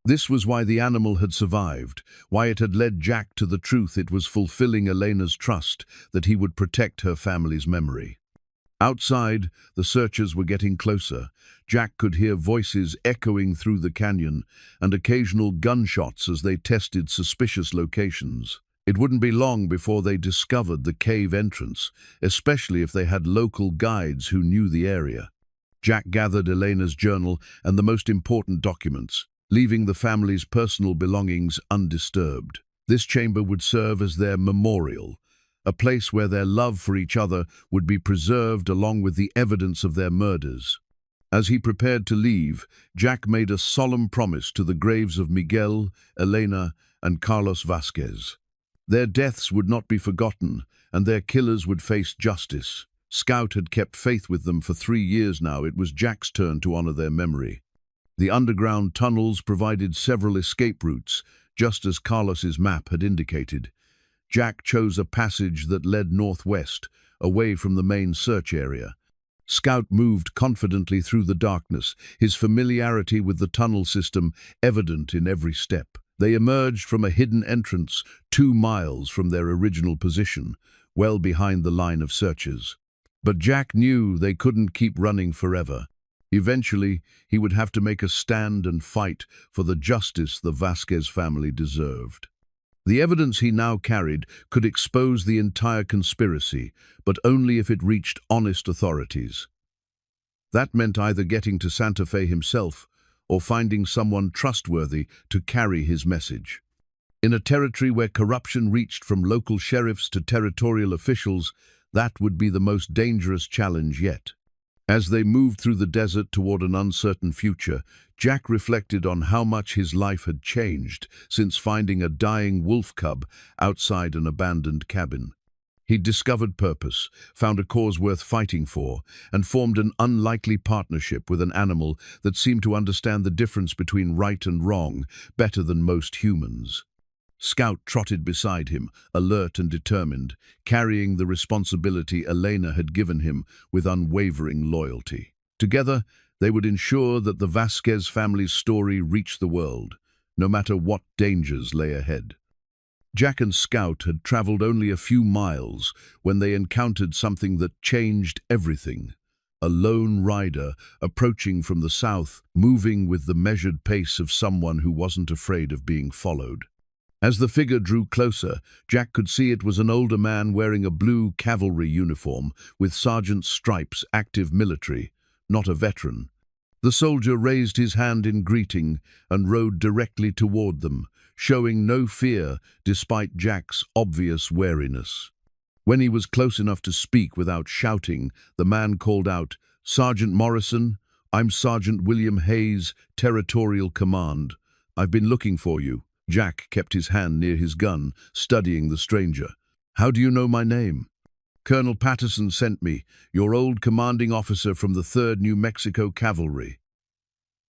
This was why the animal had survived, why it had led Jack to the truth. It was fulfilling Elena's trust that he would protect her family's memory. Outside, the searchers were getting closer. Jack could hear voices echoing through the canyon and occasional gunshots as they tested suspicious locations. It wouldn't be long before they discovered the cave entrance, especially if they had local guides who knew the area. Jack gathered Elena's journal and the most important documents, leaving the family's personal belongings undisturbed. This chamber would serve as their memorial, a place where their love for each other would be preserved along with the evidence of their murders. As he prepared to leave, Jack made a solemn promise to the graves of Miguel, Elena, and Carlos Vasquez. Their deaths would not be forgotten, and their killers would face justice. Scout had kept faith with them for 3 years now. It was Jack's turn to honor their memory. The underground tunnels provided several escape routes, just as Carlos's map had indicated. Jack chose a passage that led northwest, away from the main search area. Scout moved confidently through the darkness, his familiarity with the tunnel system evident in every step. They emerged from a hidden entrance 2 miles from their original position, well behind the line of searchers. But Jack knew they couldn't keep running forever. Eventually, he would have to make a stand and fight for the justice the Vasquez family deserved. The evidence he now carried could expose the entire conspiracy, but only if it reached honest authorities. That meant either getting to Santa Fe himself or finding someone trustworthy to carry his message. In a territory where corruption reached from local sheriffs to territorial officials, that would be the most dangerous challenge yet. As they moved through the desert toward an uncertain future, Jack reflected on how much his life had changed since finding a dying wolf cub outside an abandoned cabin. He'd discovered purpose, found a cause worth fighting for, and formed an unlikely partnership with an animal that seemed to understand the difference between right and wrong better than most humans. Scout trotted beside him, alert and determined, carrying the responsibility Elena had given him with unwavering loyalty. Together, they would ensure that the Vasquez family's story reached the world, no matter what dangers lay ahead. Jack and Scout had traveled only a few miles when they encountered something that changed everything. A lone rider approaching from the south, moving with the measured pace of someone who wasn't afraid of being followed. As the figure drew closer, Jack could see it was an older man wearing a blue cavalry uniform with sergeant's stripes, active military, not a veteran. The soldier raised his hand in greeting and rode directly toward them, showing no fear despite Jack's obvious wariness. When he was close enough to speak without shouting, the man called out, "Sergeant Morrison, I'm Sergeant William Hayes, Territorial Command. I've been looking for you." Jack kept his hand near his gun, studying the stranger. "How do you know my name?" "Colonel Patterson sent me, your old commanding officer from the 3rd New Mexico Cavalry."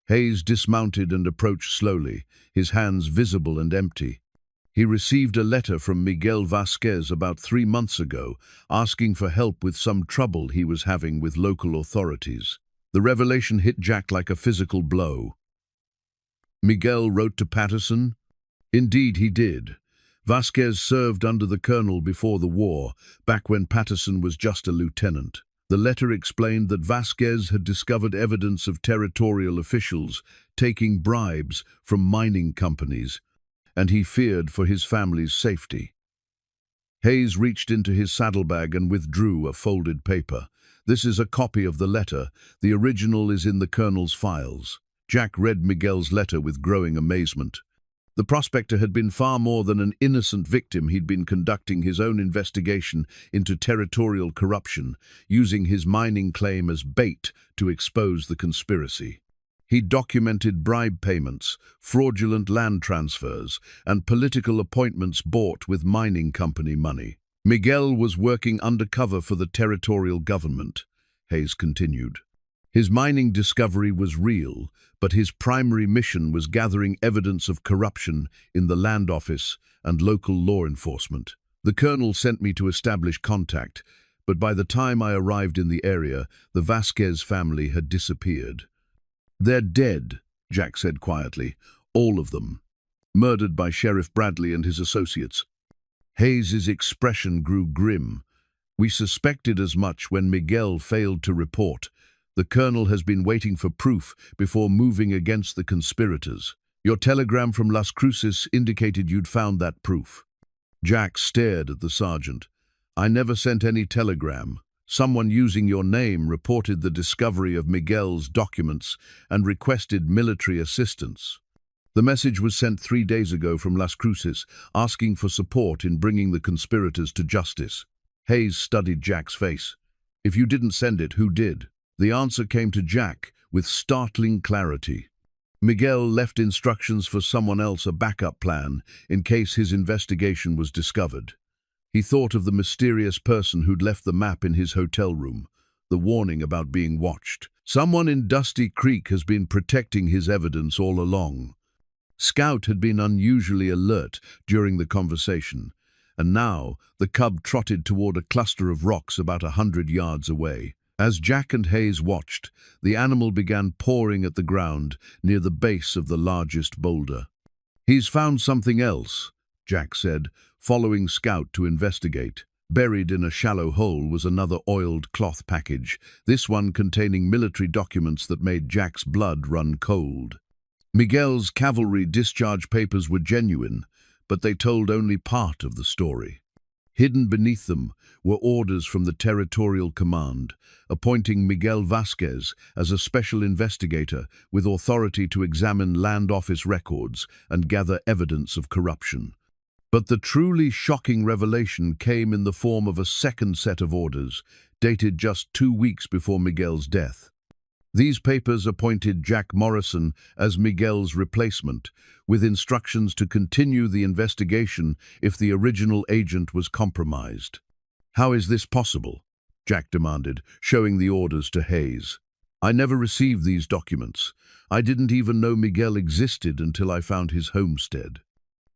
Hayes dismounted and approached slowly, his hands visible and empty. He received a letter from Miguel Vasquez about 3 months ago, asking for help with some trouble he was having with local authorities. The revelation hit Jack like a physical blow. Miguel wrote to Patterson? Indeed he did. Vasquez served under the colonel before the war, back when Patterson was just a lieutenant. The letter explained that Vasquez had discovered evidence of territorial officials taking bribes from mining companies, and he feared for his family's safety. Hayes reached into his saddlebag and withdrew a folded paper. This is a copy of the letter. The original is in the colonel's files. Jack read Miguel's letter with growing amazement. The prospector had been far more than an innocent victim. He'd been conducting his own investigation into territorial corruption, using his mining claim as bait to expose the conspiracy. He documented bribe payments, fraudulent land transfers, and political appointments bought with mining company money. Miguel was working undercover for the territorial government, Hayes continued. His mining discovery was real, but his primary mission was gathering evidence of corruption in the land office and local law enforcement. The colonel sent me to establish contact, but by the time I arrived in the area, the Vasquez family had disappeared. They're dead, Jack said quietly. All of them. Murdered by Sheriff Bradley and his associates. Hayes's expression grew grim. We suspected as much when Miguel failed to report. The colonel has been waiting for proof before moving against the conspirators. Your telegram from Las Cruces indicated you'd found that proof. Jack stared at the sergeant. I never sent any telegram. Someone using your name reported the discovery of Miguel's documents and requested military assistance. The message was sent 3 days ago from Las Cruces, asking for support in bringing the conspirators to justice. Hayes studied Jack's face. If you didn't send it, who did? The answer came to Jack with startling clarity. Miguel left instructions for someone else, a backup plan, in case his investigation was discovered. He thought of the mysterious person who'd left the map in his hotel room, the warning about being watched. Someone in Dusty Creek has been protecting his evidence all along. Scout had been unusually alert during the conversation, and now the cub trotted toward a cluster of rocks about 100 yards away. As Jack and Hayes watched, the animal began pawing at the ground near the base of the largest boulder. He's found something else, Jack said, following Scout to investigate. Buried in a shallow hole was another oiled cloth package, this one containing military documents that made Jack's blood run cold. Miguel's cavalry discharge papers were genuine, but they told only part of the story. Hidden beneath them were orders from the Territorial Command, appointing Miguel Vasquez as a special investigator with authority to examine land office records and gather evidence of corruption. But the truly shocking revelation came in the form of a second set of orders, dated just 2 weeks before Miguel's death. These papers appointed Jack Morrison as Miguel's replacement, with instructions to continue the investigation if the original agent was compromised. How is this possible? Jack demanded, showing the orders to Hayes. I never received these documents. I didn't even know Miguel existed until I found his homestead.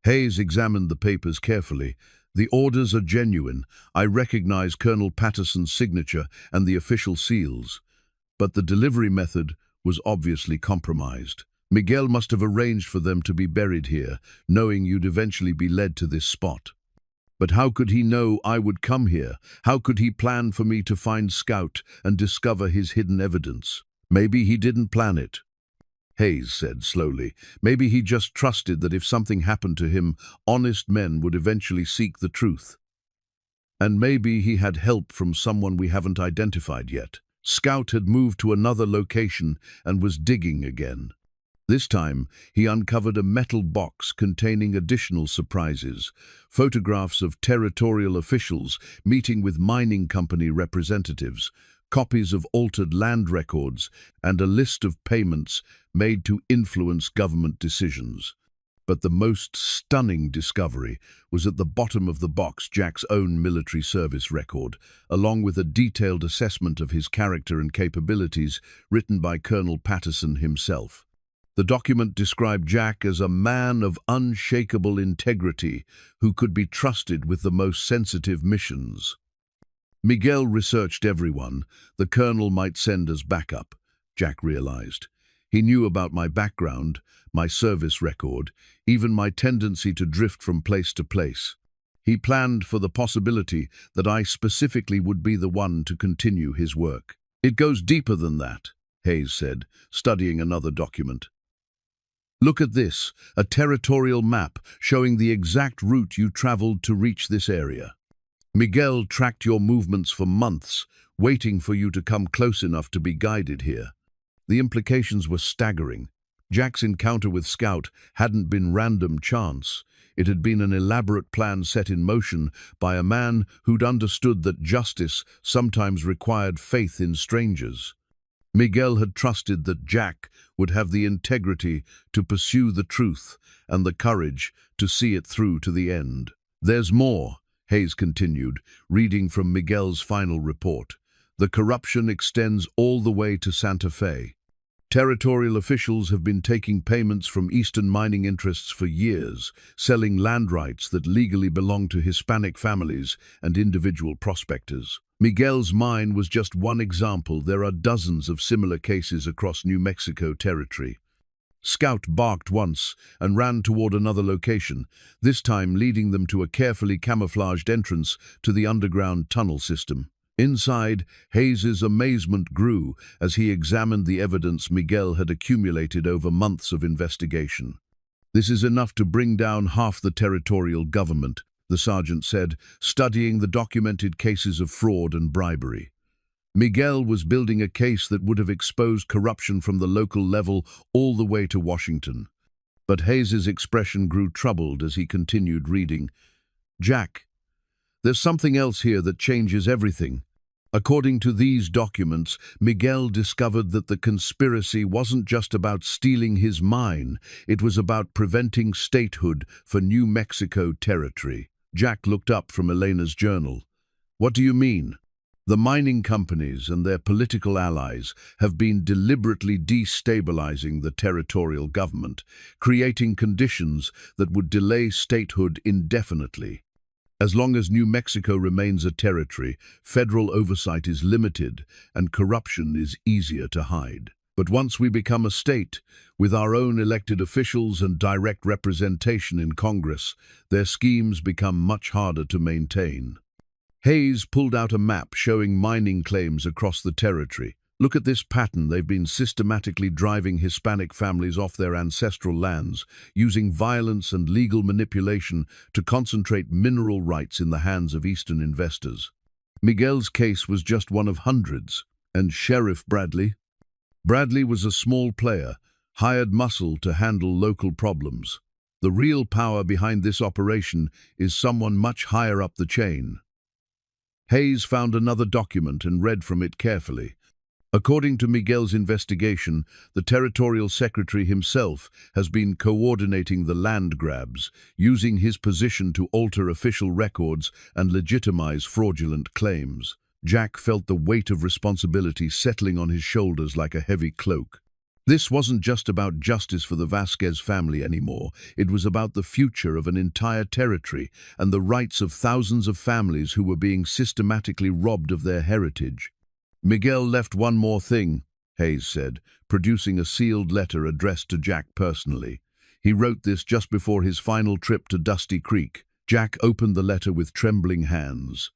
Hayes examined the papers carefully. The orders are genuine. I recognize Colonel Patterson's signature and the official seals. But the delivery method was obviously compromised. Miguel must have arranged for them to be buried here, knowing you'd eventually be led to this spot. But how could he know I would come here? How could he plan for me to find Scout and discover his hidden evidence? Maybe he didn't plan it. Hayes said slowly. Maybe he just trusted that if something happened to him, honest men would eventually seek the truth. And maybe he had help from someone we haven't identified yet. Scout had moved to another location and was digging again. This time, he uncovered a metal box containing additional surprises, photographs of territorial officials meeting with mining company representatives, copies of altered land records, and a list of payments made to influence government decisions. But the most stunning discovery was at the bottom of the box, Jack's own military service record, along with a detailed assessment of his character and capabilities written by Colonel Patterson himself. The document described Jack as a man of unshakable integrity who could be trusted with the most sensitive missions. Miguel researched everyone. The colonel might send as backup, Jack realized. He knew about my background, my service record, even my tendency to drift from place to place. He planned for the possibility that I specifically would be the one to continue his work. It goes deeper than that, Hayes said, studying another document. Look at this, a territorial map showing the exact route you traveled to reach this area. Miguel tracked your movements for months, waiting for you to come close enough to be guided here. The implications were staggering. Jack's encounter with Scout hadn't been random chance. It had been an elaborate plan set in motion by a man who'd understood that justice sometimes required faith in strangers. Miguel had trusted that Jack would have the integrity to pursue the truth and the courage to see it through to the end. There's more, Hayes continued, reading from Miguel's final report. The corruption extends all the way to Santa Fe. Territorial officials have been taking payments from Eastern mining interests for years, selling land rights that legally belong to Hispanic families and individual prospectors. Miguel's mine was just one example. There are dozens of similar cases across New Mexico territory. Scout barked once and ran toward another location, this time leading them to a carefully camouflaged entrance to the underground tunnel system. Inside, Hayes's amazement grew as he examined the evidence Miguel had accumulated over months of investigation. This is enough to bring down half the territorial government, the sergeant said, studying the documented cases of fraud and bribery. Miguel was building a case that would have exposed corruption from the local level all the way to Washington. But Hayes's expression grew troubled as he continued reading. Jack, there's something else here that changes everything. According to these documents, Miguel discovered that the conspiracy wasn't just about stealing his mine, it was about preventing statehood for New Mexico territory. Jack looked up from Elena's journal. What do you mean? The mining companies and their political allies have been deliberately destabilizing the territorial government, creating conditions that would delay statehood indefinitely. As long as New Mexico remains a territory, federal oversight is limited and corruption is easier to hide. But once we become a state, with our own elected officials and direct representation in Congress, their schemes become much harder to maintain. Hayes pulled out a map showing mining claims across the territory. Look at this pattern. They've been systematically driving Hispanic families off their ancestral lands, using violence and legal manipulation to concentrate mineral rights in the hands of Eastern investors. Miguel's case was just one of hundreds. And Sheriff Bradley? Bradley was a small player, hired muscle to handle local problems. The real power behind this operation is someone much higher up the chain. Hayes found another document and read from it carefully. According to Miguel's investigation, the territorial secretary himself has been coordinating the land grabs, using his position to alter official records and legitimize fraudulent claims. Jack felt the weight of responsibility settling on his shoulders like a heavy cloak. This wasn't just about justice for the Vasquez family anymore. It was about the future of an entire territory and the rights of thousands of families who were being systematically robbed of their heritage. Miguel left one more thing, Hayes said, producing a sealed letter addressed to Jack personally. He wrote this just before his final trip to Dusty Creek. Jack opened the letter with trembling hands.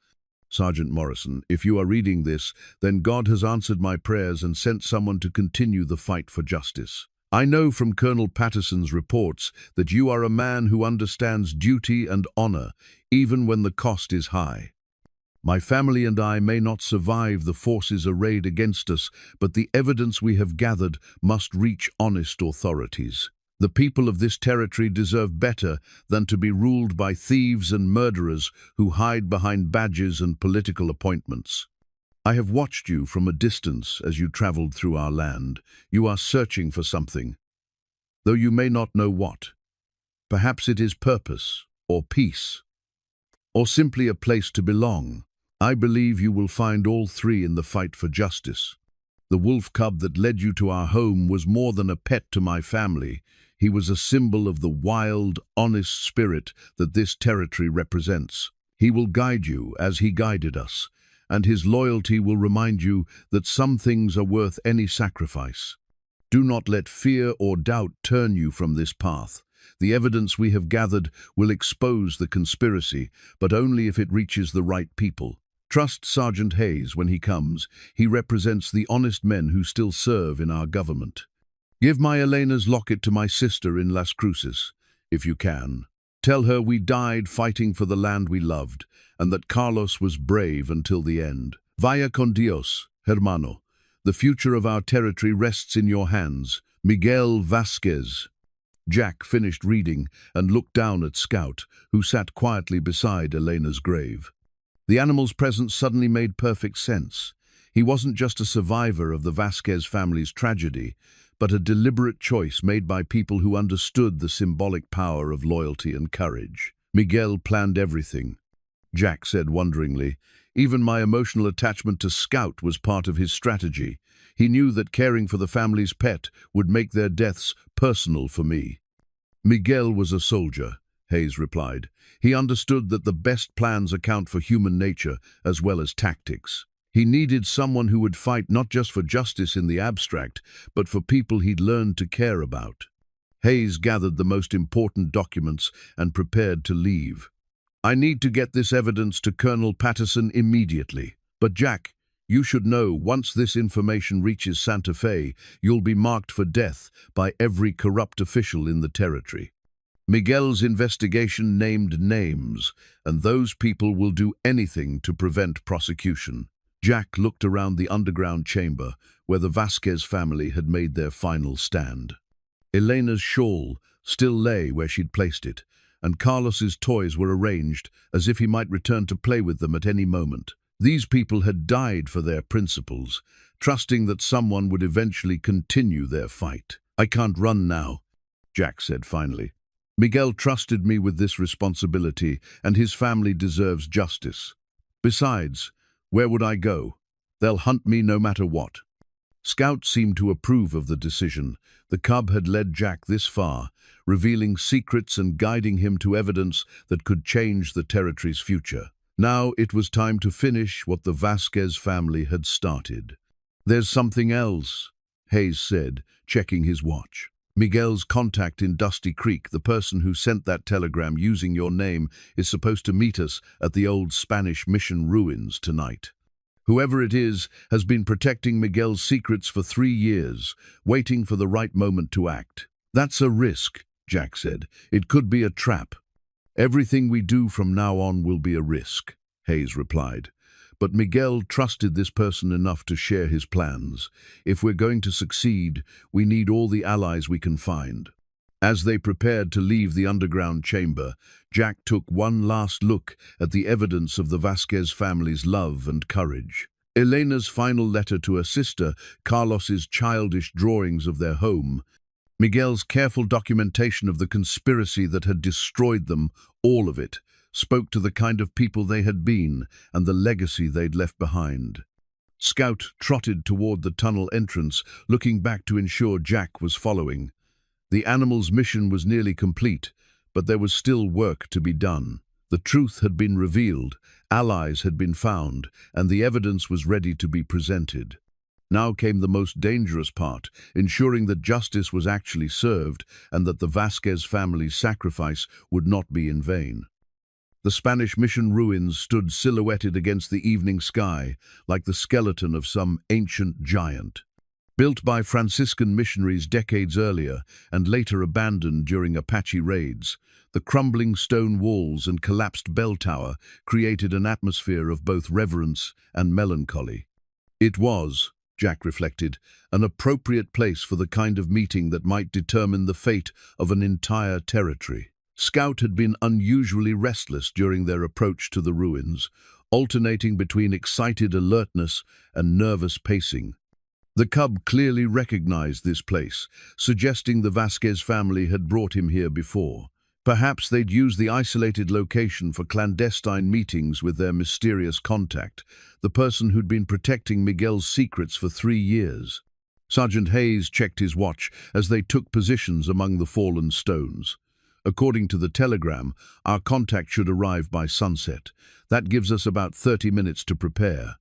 Sergeant Morrison, if you are reading this, then God has answered my prayers and sent someone to continue the fight for justice. I know from Colonel Patterson's reports that you are a man who understands duty and honor, even when the cost is high. My family and I may not survive the forces arrayed against us, but the evidence we have gathered must reach honest authorities. The people of this territory deserve better than to be ruled by thieves and murderers who hide behind badges and political appointments. I have watched you from a distance as you traveled through our land. You are searching for something, though you may not know what. Perhaps it is purpose, or peace, or simply a place to belong. I believe you will find all three in the fight for justice. The wolf cub that led you to our home was more than a pet to my family. He was a symbol of the wild, honest spirit that this territory represents. He will guide you as he guided us, and his loyalty will remind you that some things are worth any sacrifice. Do not let fear or doubt turn you from this path. The evidence we have gathered will expose the conspiracy, but only if it reaches the right people. Trust Sergeant Hayes when he comes. He represents the honest men who still serve in our government. Give my Elena's locket to my sister in Las Cruces, if you can. Tell her we died fighting for the land we loved, and that Carlos was brave until the end. Vaya con Dios, hermano. The future of our territory rests in your hands. Miguel Vasquez. Jack finished reading and looked down at Scout, who sat quietly beside Elena's grave. The animal's presence suddenly made perfect sense. He wasn't just a survivor of the Vasquez family's tragedy, but a deliberate choice made by people who understood the symbolic power of loyalty and courage. Miguel planned everything, Jack said wonderingly. Even my emotional attachment to Scout was part of his strategy. He knew that caring for the family's pet would make their deaths personal for me. Miguel was a soldier, Hayes replied. He understood that the best plans account for human nature as well as tactics. He needed someone who would fight not just for justice in the abstract, but for people he'd learned to care about. Hayes gathered the most important documents and prepared to leave. I need to get this evidence to Colonel Patterson immediately. But Jack, you should know, once this information reaches Santa Fe, you'll be marked for death by every corrupt official in the territory. Miguel's investigation named names, and those people will do anything to prevent prosecution. Jack looked around the underground chamber where the Vasquez family had made their final stand. Elena's shawl still lay where she'd placed it, and Carlos's toys were arranged as if he might return to play with them at any moment. These people had died for their principles, trusting that someone would eventually continue their fight. I can't run now, Jack said finally. Miguel trusted me with this responsibility, and his family deserves justice. Besides, where would I go? They'll hunt me no matter what. Scout seemed to approve of the decision. The cub had led Jack this far, revealing secrets and guiding him to evidence that could change the territory's future. Now it was time to finish what the Vasquez family had started. There's something else, Hayes said, checking his watch. Miguel's contact in Dusty Creek, the person who sent that telegram using your name, is supposed to meet us at the old Spanish mission ruins tonight. Whoever it is has been protecting Miguel's secrets for 3 years, waiting for the right moment to act. That's a risk, Jack said. It could be a trap. Everything we do from now on will be a risk, Hayes replied. But Miguel trusted this person enough to share his plans. If we're going to succeed, we need all the allies we can find. As they prepared to leave the underground chamber, Jack took one last look at the evidence of the Vasquez family's love and courage. Elena's final letter to her sister, Carlos's childish drawings of their home, Miguel's careful documentation of the conspiracy that had destroyed them, all of it, spoke to the kind of people they had been and the legacy they'd left behind. Scout trotted toward the tunnel entrance, looking back to ensure Jack was following. The animal's mission was nearly complete, but there was still work to be done. The truth had been revealed, allies had been found, and the evidence was ready to be presented. Now came the most dangerous part, ensuring that justice was actually served and that the Vasquez family's sacrifice would not be in vain. The Spanish mission ruins stood silhouetted against the evening sky, like the skeleton of some ancient giant. Built by Franciscan missionaries decades earlier and later abandoned during Apache raids, the crumbling stone walls and collapsed bell tower created an atmosphere of both reverence and melancholy. It was, Jack reflected, an appropriate place for the kind of meeting that might determine the fate of an entire territory. Scout had been unusually restless during their approach to the ruins, alternating between excited alertness and nervous pacing. The cub clearly recognized this place, suggesting the Vasquez family had brought him here before. Perhaps they'd use the isolated location for clandestine meetings with their mysterious contact, the person who'd been protecting Miguel's secrets for 3 years. Sergeant Hayes checked his watch as they took positions among the fallen stones. According to the telegram, our contact should arrive by sunset. That gives us about 30 minutes to prepare.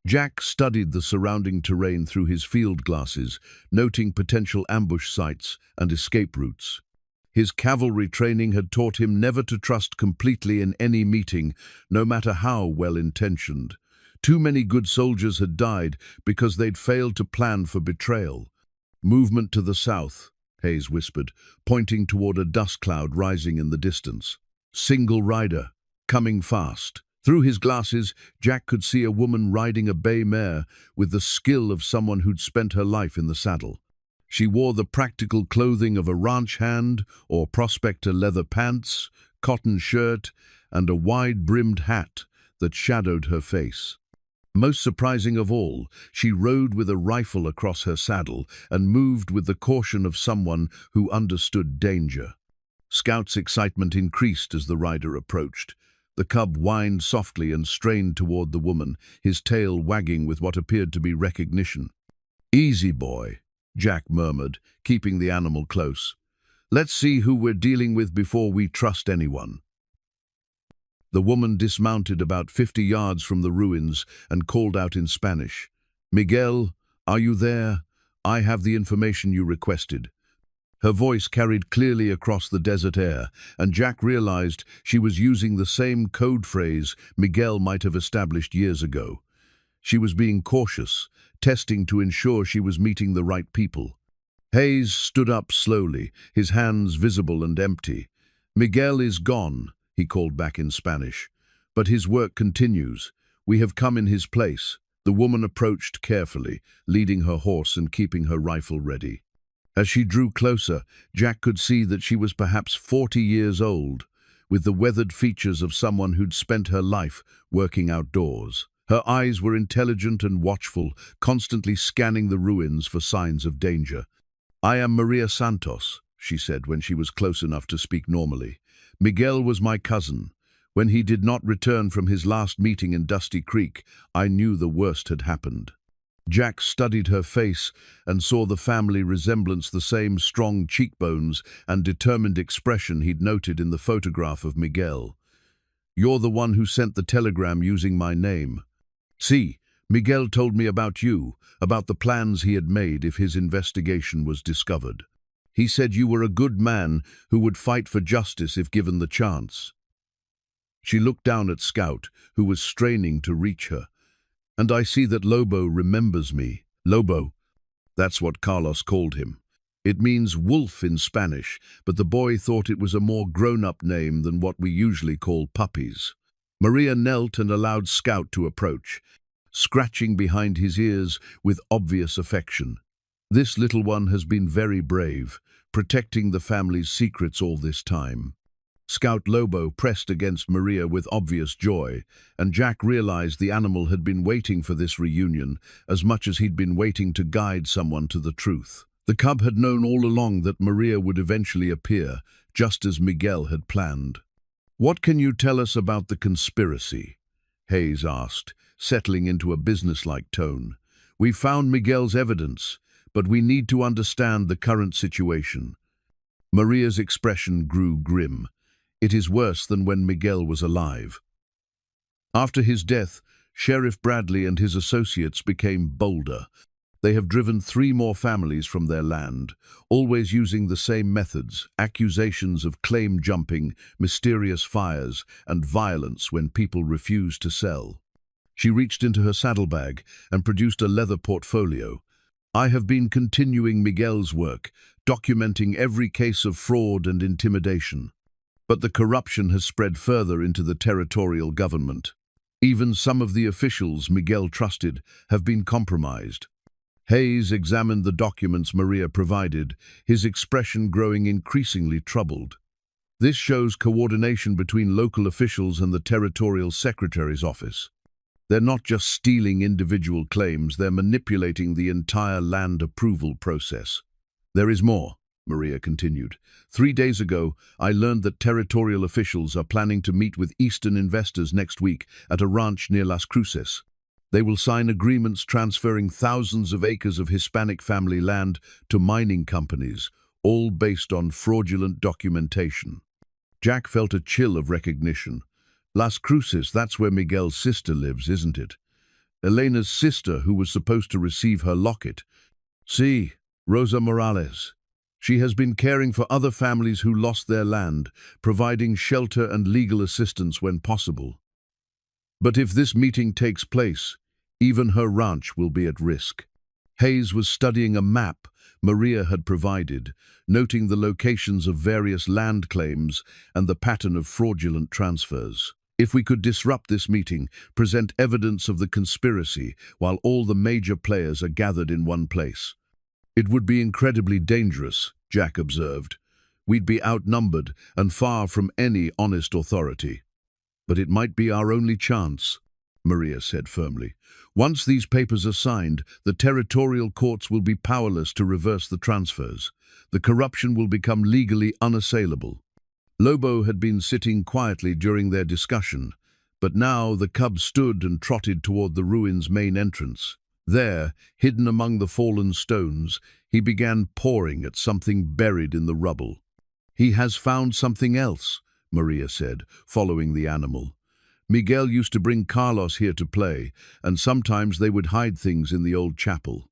Jack studied the surrounding terrain through his field glasses, noting potential ambush sites and escape routes. His cavalry training had taught him never to trust completely in any meeting, no matter how well-intentioned. Too many good soldiers had died because they'd failed to plan for betrayal. "Movement to the south," Hayes whispered, pointing toward a dust cloud rising in the distance. "Single rider, coming fast." Through his glasses, Jack could see a woman riding a bay mare with the skill of someone who'd spent her life in the saddle. She wore the practical clothing of a ranch hand or prospector: leather pants, cotton shirt, and a wide-brimmed hat that shadowed her face. Most surprising of all, she rode with a rifle across her saddle and moved with the caution of someone who understood danger. Scout's excitement increased as the rider approached. The cub whined softly and strained toward the woman, his tail wagging with what appeared to be recognition. "Easy, boy," Jack murmured, keeping the animal close. "Let's see who we're dealing with before we trust anyone." The woman dismounted about 50 yards from the ruins and called out in Spanish. "Miguel, are you there? I have the information you requested." Her voice carried clearly across the desert air, and Jack realized she was using the same code phrase Miguel might have established years ago. She was being cautious, testing to ensure she was meeting the right people. Hayes stood up slowly, his hands visible and empty. "Miguel is gone," he called back in Spanish. "But his work continues. We have come in his place." The woman approached carefully, leading her horse and keeping her rifle ready. As she drew closer, Jack could see that she was perhaps 40 years old, with the weathered features of someone who'd spent her life working outdoors. Her eyes were intelligent and watchful, constantly scanning the ruins for signs of danger. "I am Maria Santos," she said when she was close enough to speak normally. "Miguel was my cousin. When he did not return from his last meeting in Dusty Creek, I knew the worst had happened." Jack studied her face and saw the family resemblance, the same strong cheekbones and determined expression he'd noted in the photograph of Miguel. "You're the one who sent the telegram using my name." "See, Miguel told me about you, about the plans he had made if his investigation was discovered. He said you were a good man who would fight for justice if given the chance." She looked down at Scout, who was straining to reach her. "And I see that Lobo remembers me." Lobo, that's what Carlos called him. It means wolf in Spanish, but the boy thought it was a more grown-up name than what we usually call puppies. Maria knelt and allowed Scout to approach, scratching behind his ears with obvious affection. "This little one has been very brave, protecting the family's secrets all this time." Scout Lobo pressed against Maria with obvious joy, and Jack realized the animal had been waiting for this reunion as much as he'd been waiting to guide someone to the truth. The cub had known all along that Maria would eventually appear, just as Miguel had planned. "What can you tell us about the conspiracy?" Hayes asked, settling into a businesslike tone. "We found Miguel's evidence, but we need to understand the current situation." Maria's expression grew grim. "It is worse than when Miguel was alive. After his death, Sheriff Bradley and his associates became bolder. They have driven 3 more families from their land, always using the same methods: accusations of claim jumping, mysterious fires, and violence when people refuse to sell." She reached into her saddlebag and produced a leather portfolio. "I have been continuing Miguel's work, documenting every case of fraud and intimidation. But the corruption has spread further into the territorial government. Even some of the officials Miguel trusted have been compromised." Hayes examined the documents Maria provided, his expression growing increasingly troubled. "This shows coordination between local officials and the territorial secretary's office. They're not just stealing individual claims, they're manipulating the entire land approval process." "There is more," Maria continued. 3 days ago, I learned that territorial officials are planning to meet with Eastern investors next week at a ranch near Las Cruces. They will sign agreements transferring thousands of acres of Hispanic family land to mining companies, all based on fraudulent documentation. Jack felt a chill of recognition. Las Cruces, that's where Miguel's sister lives, isn't it? Elena's sister, who was supposed to receive her locket. See, Rosa Morales. She has been caring for other families who lost their land, providing shelter and legal assistance when possible. But if this meeting takes place, even her ranch will be at risk. Hayes was studying a map Maria had provided, noting the locations of various land claims and the pattern of fraudulent transfers. If we could disrupt this meeting, present evidence of the conspiracy while all the major players are gathered in one place. It would be incredibly dangerous, Jack observed. We'd be outnumbered and far from any honest authority. But it might be our only chance, Maria said firmly. Once these papers are signed, the territorial courts will be powerless to reverse the transfers. The corruption will become legally unassailable. Lobo had been sitting quietly during their discussion, but now the cub stood and trotted toward the ruin's main entrance. There, hidden among the fallen stones, he began pawing at something buried in the rubble. He has found something else, Maria said, following the animal. Miguel used to bring Carlos here to play, and sometimes they would hide things in the old chapel.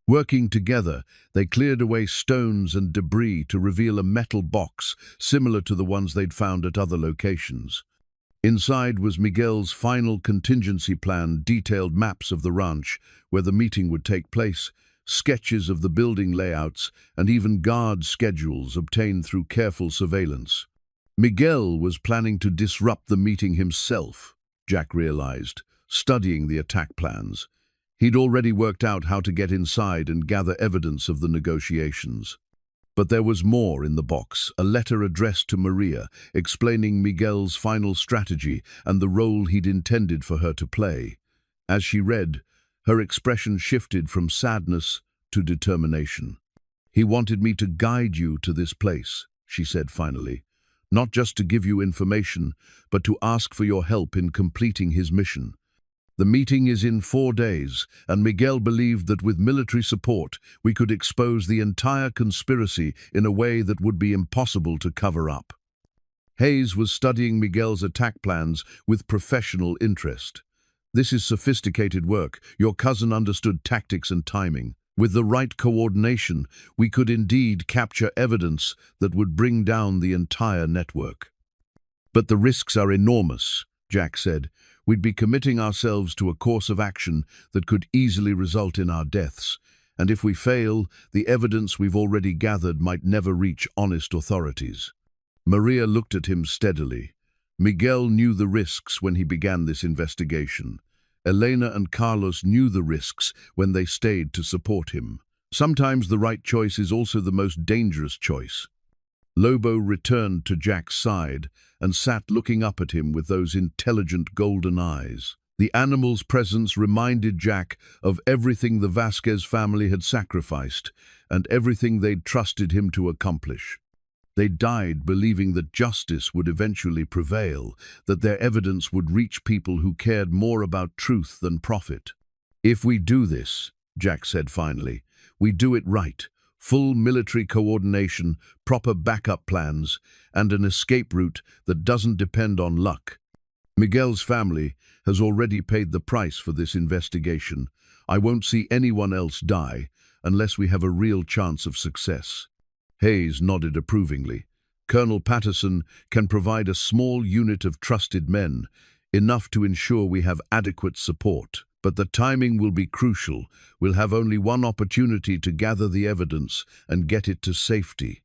Working together, they cleared away stones and debris to reveal a metal box similar to the ones they'd found at other locations. Inside was Miguel's final contingency plan, detailed maps of the ranch where the meeting would take place, sketches of the building layouts, and even guard schedules obtained through careful surveillance. Miguel was planning to disrupt the meeting himself, Jack realized, studying the attack plans. He'd already worked out how to get inside and gather evidence of the negotiations. But there was more in the box, a letter addressed to Maria, explaining Miguel's final strategy and the role he'd intended for her to play. As she read, her expression shifted from sadness to determination. "He wanted me to guide you to this place," she said finally. "Not just to give you information, but to ask for your help in completing his mission. The meeting is in 4 days, and Miguel believed that with military support, we could expose the entire conspiracy in a way that would be impossible to cover up." Hayes was studying Miguel's attack plans with professional interest. "This is sophisticated work. Your cousin understood tactics and timing. With the right coordination, we could indeed capture evidence that would bring down the entire network." "But the risks are enormous," Jack said. "We'd be committing ourselves to a course of action that could easily result in our deaths. And if we fail, the evidence we've already gathered might never reach honest authorities." Maria looked at him steadily. Miguel knew the risks when he began this investigation. Elena and Carlos knew the risks when they stayed to support him. Sometimes the right choice is also the most dangerous choice. Lobo returned to Jack's side and sat looking up at him with those intelligent golden eyes. The animal's presence reminded Jack of everything the Vasquez family had sacrificed and everything they'd trusted him to accomplish. They died believing that justice would eventually prevail, that their evidence would reach people who cared more about truth than profit. "If we do this," Jack said finally, "we do it right. Full military coordination, proper backup plans, and an escape route that doesn't depend on luck. Miguel's family has already paid the price for this investigation. I won't see anyone else die unless we have a real chance of success." Hayes nodded approvingly. "Colonel Patterson can provide a small unit of trusted men, enough to ensure we have adequate support. But the timing will be crucial. We'll have only one opportunity to gather the evidence and get it to safety."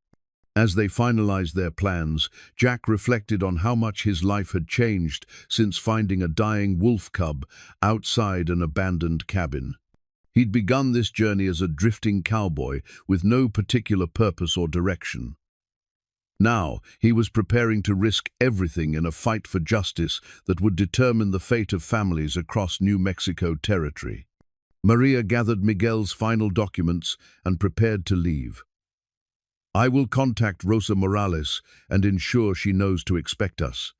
As they finalized their plans, Jack reflected on how much his life had changed since finding a dying wolf cub outside an abandoned cabin. He'd begun this journey as a drifting cowboy with no particular purpose or direction. Now, he was preparing to risk everything in a fight for justice that would determine the fate of families across New Mexico territory. Maria gathered Miguel's final documents and prepared to leave. I will contact Rosa Morales and ensure she knows to expect us.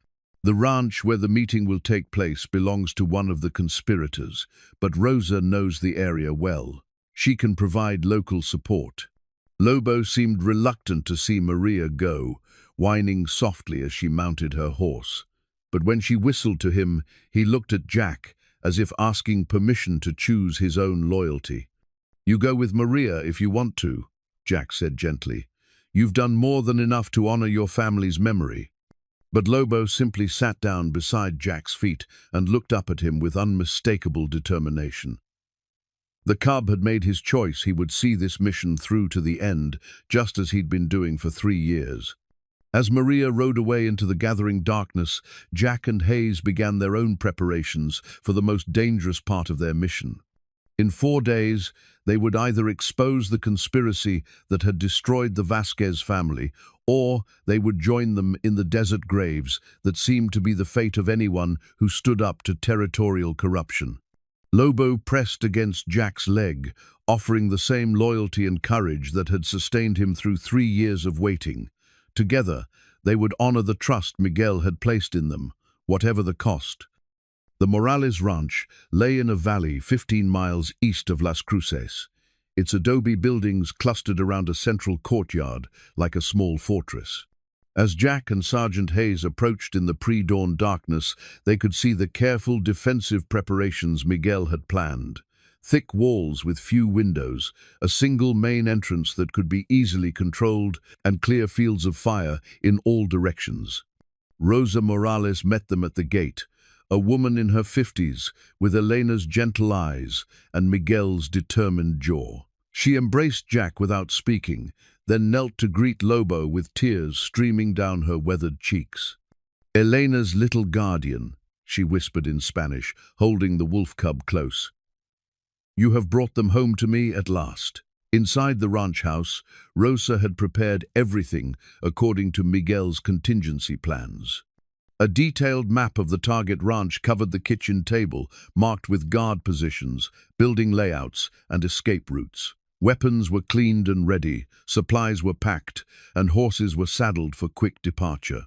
The ranch where the meeting will take place belongs to one of the conspirators, but Rosa knows the area well. She can provide local support. Lobo seemed reluctant to see Maria go, whining softly as she mounted her horse. But when she whistled to him, he looked at Jack, as if asking permission to choose his own loyalty. You go with Maria if you want to, Jack said gently. You've done more than enough to honor your family's memory. But Lobo simply sat down beside Jack's feet and looked up at him with unmistakable determination. The cub had made his choice. He would see this mission through to the end, just as he'd been doing for 3 years. As Maria rode away into the gathering darkness, Jack and Hayes began their own preparations for the most dangerous part of their mission. In 4 days, they would either expose the conspiracy that had destroyed the Vasquez family, or they would join them in the desert graves that seemed to be the fate of anyone who stood up to territorial corruption. Lobo pressed against Jack's leg, offering the same loyalty and courage that had sustained him through 3 years of waiting. Together, they would honor the trust Miguel had placed in them, whatever the cost. The Morales Ranch lay in a valley 15 miles east of Las Cruces. Its adobe buildings clustered around a central courtyard like a small fortress. As Jack and Sergeant Hayes approached in the pre-dawn darkness, they could see the careful defensive preparations Miguel had planned. Thick walls with few windows, a single main entrance that could be easily controlled, and clear fields of fire in all directions. Rosa Morales met them at the gate, a woman in her 50s, with Elena's gentle eyes and Miguel's determined jaw. She embraced Jack without speaking, then knelt to greet Lobo with tears streaming down her weathered cheeks. "Elena's little guardian," she whispered in Spanish, holding the wolf cub close. "You have brought them home to me at last." Inside the ranch house, Rosa had prepared everything according to Miguel's contingency plans. A detailed map of the target ranch covered the kitchen table, marked with guard positions, building layouts, and escape routes. Weapons were cleaned and ready, supplies were packed, and horses were saddled for quick departure.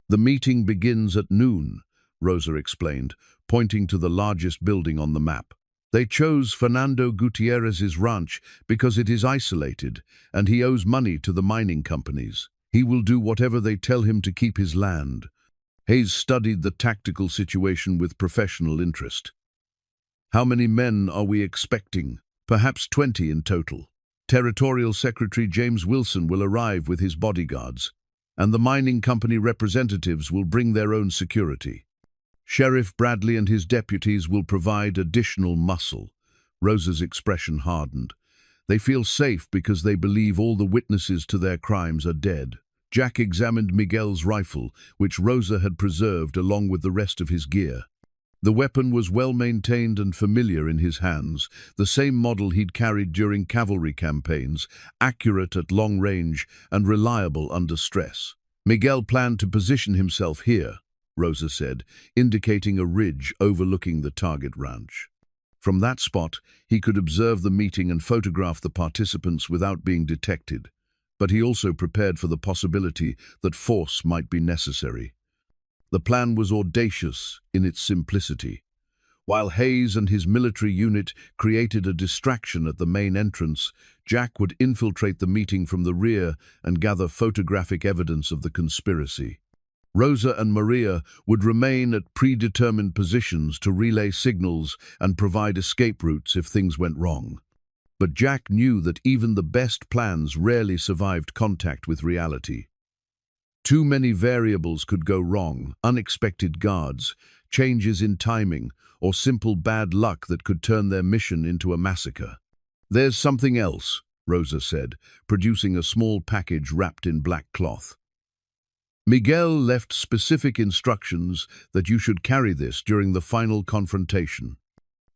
"The meeting begins at noon," Rosa explained, pointing to the largest building on the map. They chose Fernando Gutierrez's ranch because it is isolated, and he owes money to the mining companies. He will do whatever they tell him to keep his land. Hayes studied the tactical situation with professional interest. "How many men are we expecting?" "Perhaps 20 in total. Territorial Secretary James Wilson will arrive with his bodyguards, and the mining company representatives will bring their own security. Sheriff Bradley and his deputies will provide additional muscle." Rosa's expression hardened. "They feel safe because they believe all the witnesses to their crimes are dead." Jack examined Miguel's rifle, which Rosa had preserved along with the rest of his gear. The weapon was well maintained and familiar in his hands, the same model he'd carried during cavalry campaigns, accurate at long range and reliable under stress. "Miguel planned to position himself here," Rosa said, indicating a ridge overlooking the target ranch. From that spot, he could observe the meeting and photograph the participants without being detected. But he also prepared for the possibility that force might be necessary. The plan was audacious in its simplicity. While Hayes and his military unit created a distraction at the main entrance, Jack would infiltrate the meeting from the rear and gather photographic evidence of the conspiracy. Rosa and Maria would remain at predetermined positions to relay signals and provide escape routes if things went wrong. But Jack knew that even the best plans rarely survived contact with reality. Too many variables could go wrong: unexpected guards, changes in timing, or simple bad luck that could turn their mission into a massacre. "There's something else," Rosa said, producing a small package wrapped in black cloth. "Miguel left specific instructions that you should carry this during the final confrontation."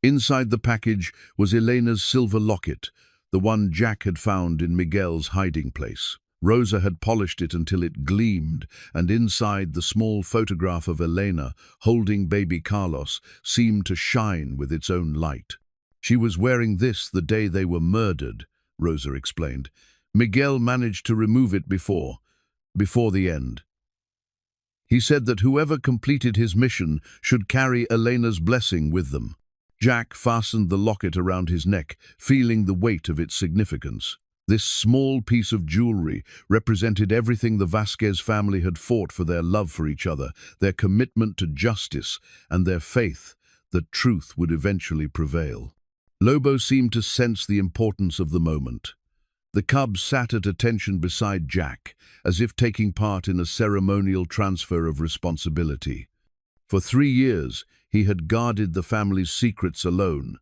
Inside the package was Elena's silver locket, the one Jack had found in Miguel's hiding place. Rosa had polished it until it gleamed, and inside the small photograph of Elena, holding baby Carlos, seemed to shine with its own light. "She was wearing this the day they were murdered," Rosa explained. Miguel managed to remove it before the end. He said that whoever completed his mission should carry Elena's blessing with them. Jack fastened the locket around his neck, feeling the weight of its significance. This small piece of jewelry represented everything the Vasquez family had fought for: their love for each other, their commitment to justice, and their faith that truth would eventually prevail. Lobo seemed to sense the importance of the moment. The cub sat at attention beside Jack, as if taking part in a ceremonial transfer of responsibility. For 3 years, he had guarded the family's secrets alone.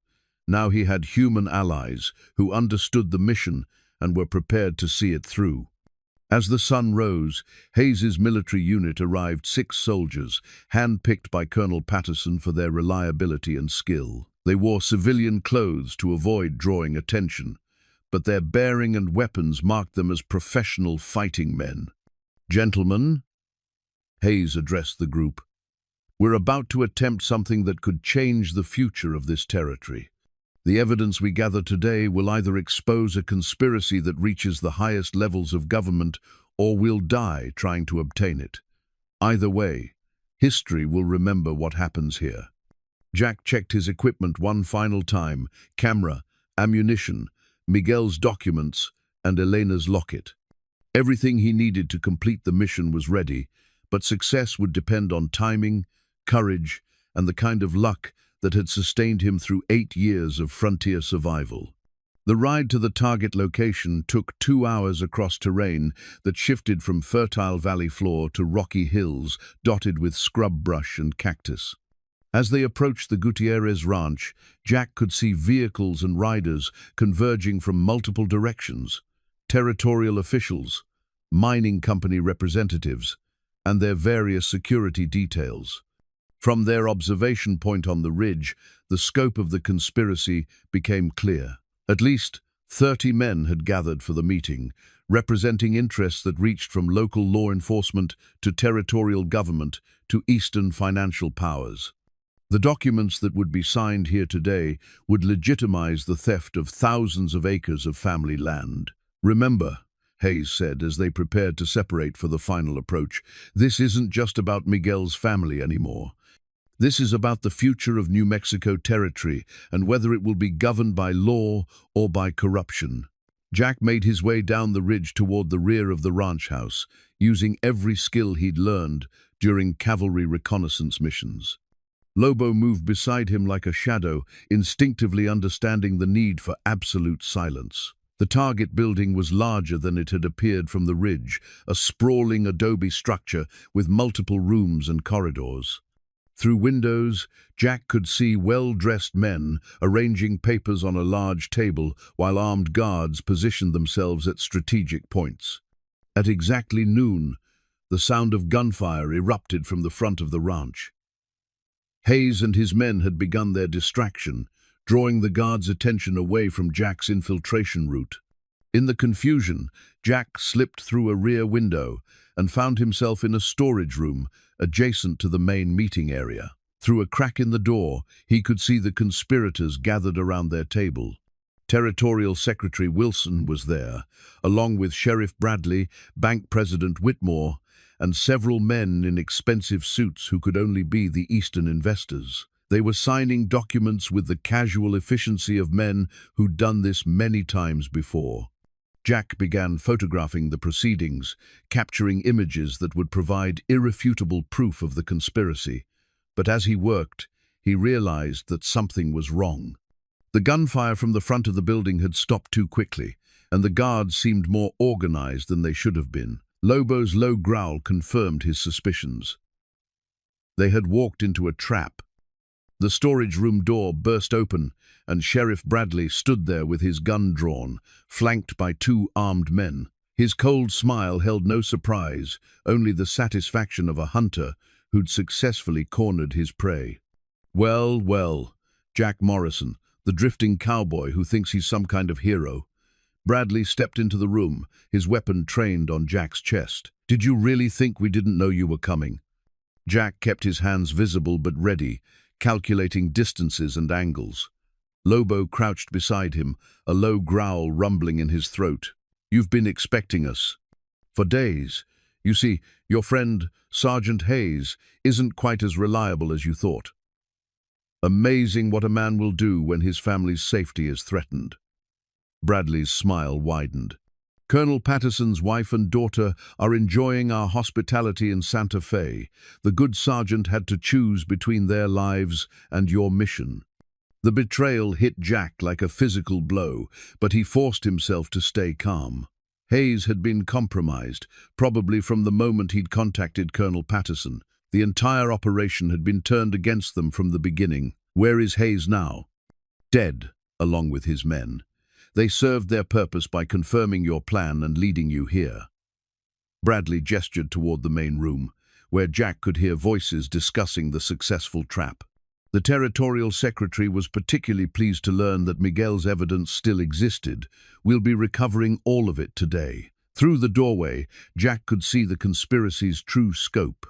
Now he had human allies who understood the mission and were prepared to see it through. As the sun rose, Hayes's military unit arrived: 6 soldiers, hand-picked by Colonel Patterson for their reliability and skill. They wore civilian clothes to avoid drawing attention, but their bearing and weapons marked them as professional fighting men. "Gentlemen," Hayes addressed the group, "we're about to attempt something that could change the future of this territory. The evidence we gather today will either expose a conspiracy that reaches the highest levels of government, or we'll die trying to obtain it. Either way, history will remember what happens here." Jack checked his equipment one final time: camera, ammunition, Miguel's documents, and Elena's locket. Everything he needed to complete the mission was ready, but success would depend on timing, courage, and the kind of luck that had sustained him through 8 years of frontier survival. The ride to the target location took 2 hours across terrain that shifted from fertile valley floor to rocky hills dotted with scrub brush and cactus. As they approached the Gutierrez ranch, Jack could see vehicles and riders converging from multiple directions: territorial officials, mining company representatives, and their various security details. From their observation point on the ridge, the scope of the conspiracy became clear. At least 30 men had gathered for the meeting, representing interests that reached from local law enforcement to territorial government to Eastern financial powers. The documents that would be signed here today would legitimize the theft of thousands of acres of family land. "Remember," Hayes said as they prepared to separate for the final approach, "this isn't just about Miguel's family anymore. This is about the future of New Mexico territory and whether it will be governed by law or by corruption." Jack made his way down the ridge toward the rear of the ranch house, using every skill he'd learned during cavalry reconnaissance missions. Lobo moved beside him like a shadow, instinctively understanding the need for absolute silence. The target building was larger than it had appeared from the ridge, a sprawling adobe structure with multiple rooms and corridors. Through windows, Jack could see well-dressed men arranging papers on a large table while armed guards positioned themselves at strategic points. At exactly noon, the sound of gunfire erupted from the front of the ranch. Hayes and his men had begun their distraction, drawing the guards' attention away from Jack's infiltration route. In the confusion, Jack slipped through a rear window and found himself in a storage room adjacent to the main meeting area. Through a crack in the door, he could see the conspirators gathered around their table. Territorial Secretary Wilson was there, along with Sheriff Bradley, Bank President Whitmore, and several men in expensive suits who could only be the Eastern investors. They were signing documents with the casual efficiency of men who'd done this many times before. Jack began photographing the proceedings, capturing images that would provide irrefutable proof of the conspiracy. But as he worked, he realized that something was wrong. The gunfire from the front of the building had stopped too quickly, and the guards seemed more organized than they should have been. Lobo's low growl confirmed his suspicions. They had walked into a trap. The storage room door burst open, and Sheriff Bradley stood there with his gun drawn, flanked by 2 armed men. His cold smile held no surprise, only the satisfaction of a hunter who'd successfully cornered his prey. "Well, well, Jack Morrison, the drifting cowboy who thinks he's some kind of hero." Bradley stepped into the room, his weapon trained on Jack's chest. "Did you really think we didn't know you were coming?" Jack kept his hands visible but ready, calculating distances and angles. Lobo crouched beside him, a low growl rumbling in his throat. You've been expecting us. For days. You see, your friend, Sergeant Hayes, isn't quite as reliable as you thought. Amazing what a man will do when his family's safety is threatened. Bradley's smile widened. Colonel Patterson's wife and daughter are enjoying our hospitality in Santa Fe. The good sergeant had to choose between their lives and your mission. The betrayal hit Jack like a physical blow, but he forced himself to stay calm. Hayes had been compromised, probably from the moment he'd contacted Colonel Patterson. The entire operation had been turned against them from the beginning. Where is Hayes now? Dead, along with his men. They served their purpose by confirming your plan and leading you here. Bradley gestured toward the main room, where Jack could hear voices discussing the successful trap. The Territorial Secretary was particularly pleased to learn that Miguel's evidence still existed. We'll be recovering all of it today. Through the doorway, Jack could see the conspiracy's true scope.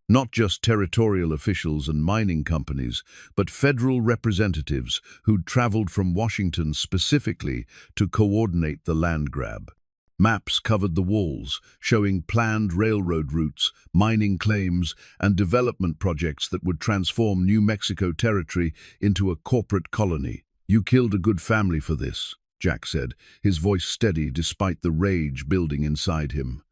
Not just territorial officials and mining companies, but federal representatives who'd traveled from Washington specifically to coordinate the land grab. Maps covered the walls, showing planned railroad routes, mining claims, and development projects that would transform New Mexico territory into a corporate colony. You killed a good family for this, Jack said, his voice steady despite the rage building inside him.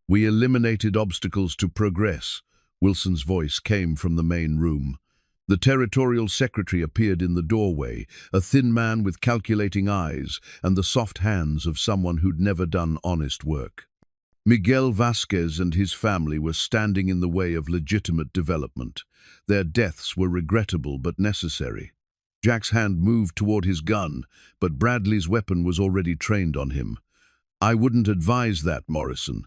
We eliminated obstacles to progress. Wilson's voice came from the main room. The Territorial Secretary appeared in the doorway, a thin man with calculating eyes and the soft hands of someone who'd never done honest work. Miguel Vasquez and his family were standing in the way of legitimate development. Their deaths were regrettable but necessary. Jack's hand moved toward his gun, but Bradley's weapon was already trained on him. I wouldn't advise that, Morrison.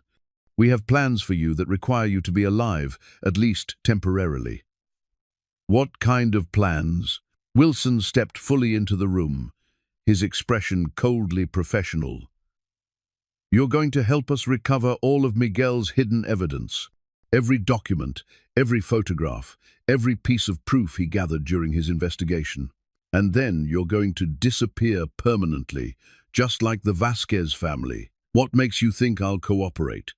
We have plans for you that require you to be alive, at least temporarily. What kind of plans? Wilson stepped fully into the room, his expression coldly professional. You're going to help us recover all of Miguel's hidden evidence. Every document, every photograph, every piece of proof he gathered during his investigation. And then you're going to disappear permanently, just like the Vasquez family. What makes you think I'll cooperate?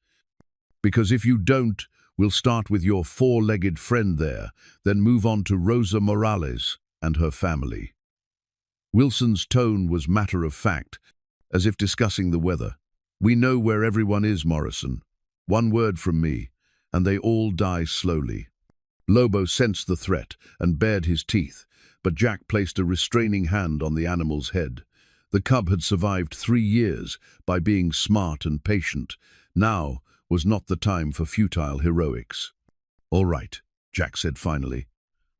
Because if you don't, we'll start with your four-legged friend there, then move on to Rosa Morales and her family. Wilson's tone was matter-of-fact, as if discussing the weather. We know where everyone is, Morrison. One word from me, and they all die slowly. Lobo sensed the threat and bared his teeth, but Jack placed a restraining hand on the animal's head. The cub had survived 3 years by being smart and patient. Now was not the time for futile heroics. All right, Jack said finally.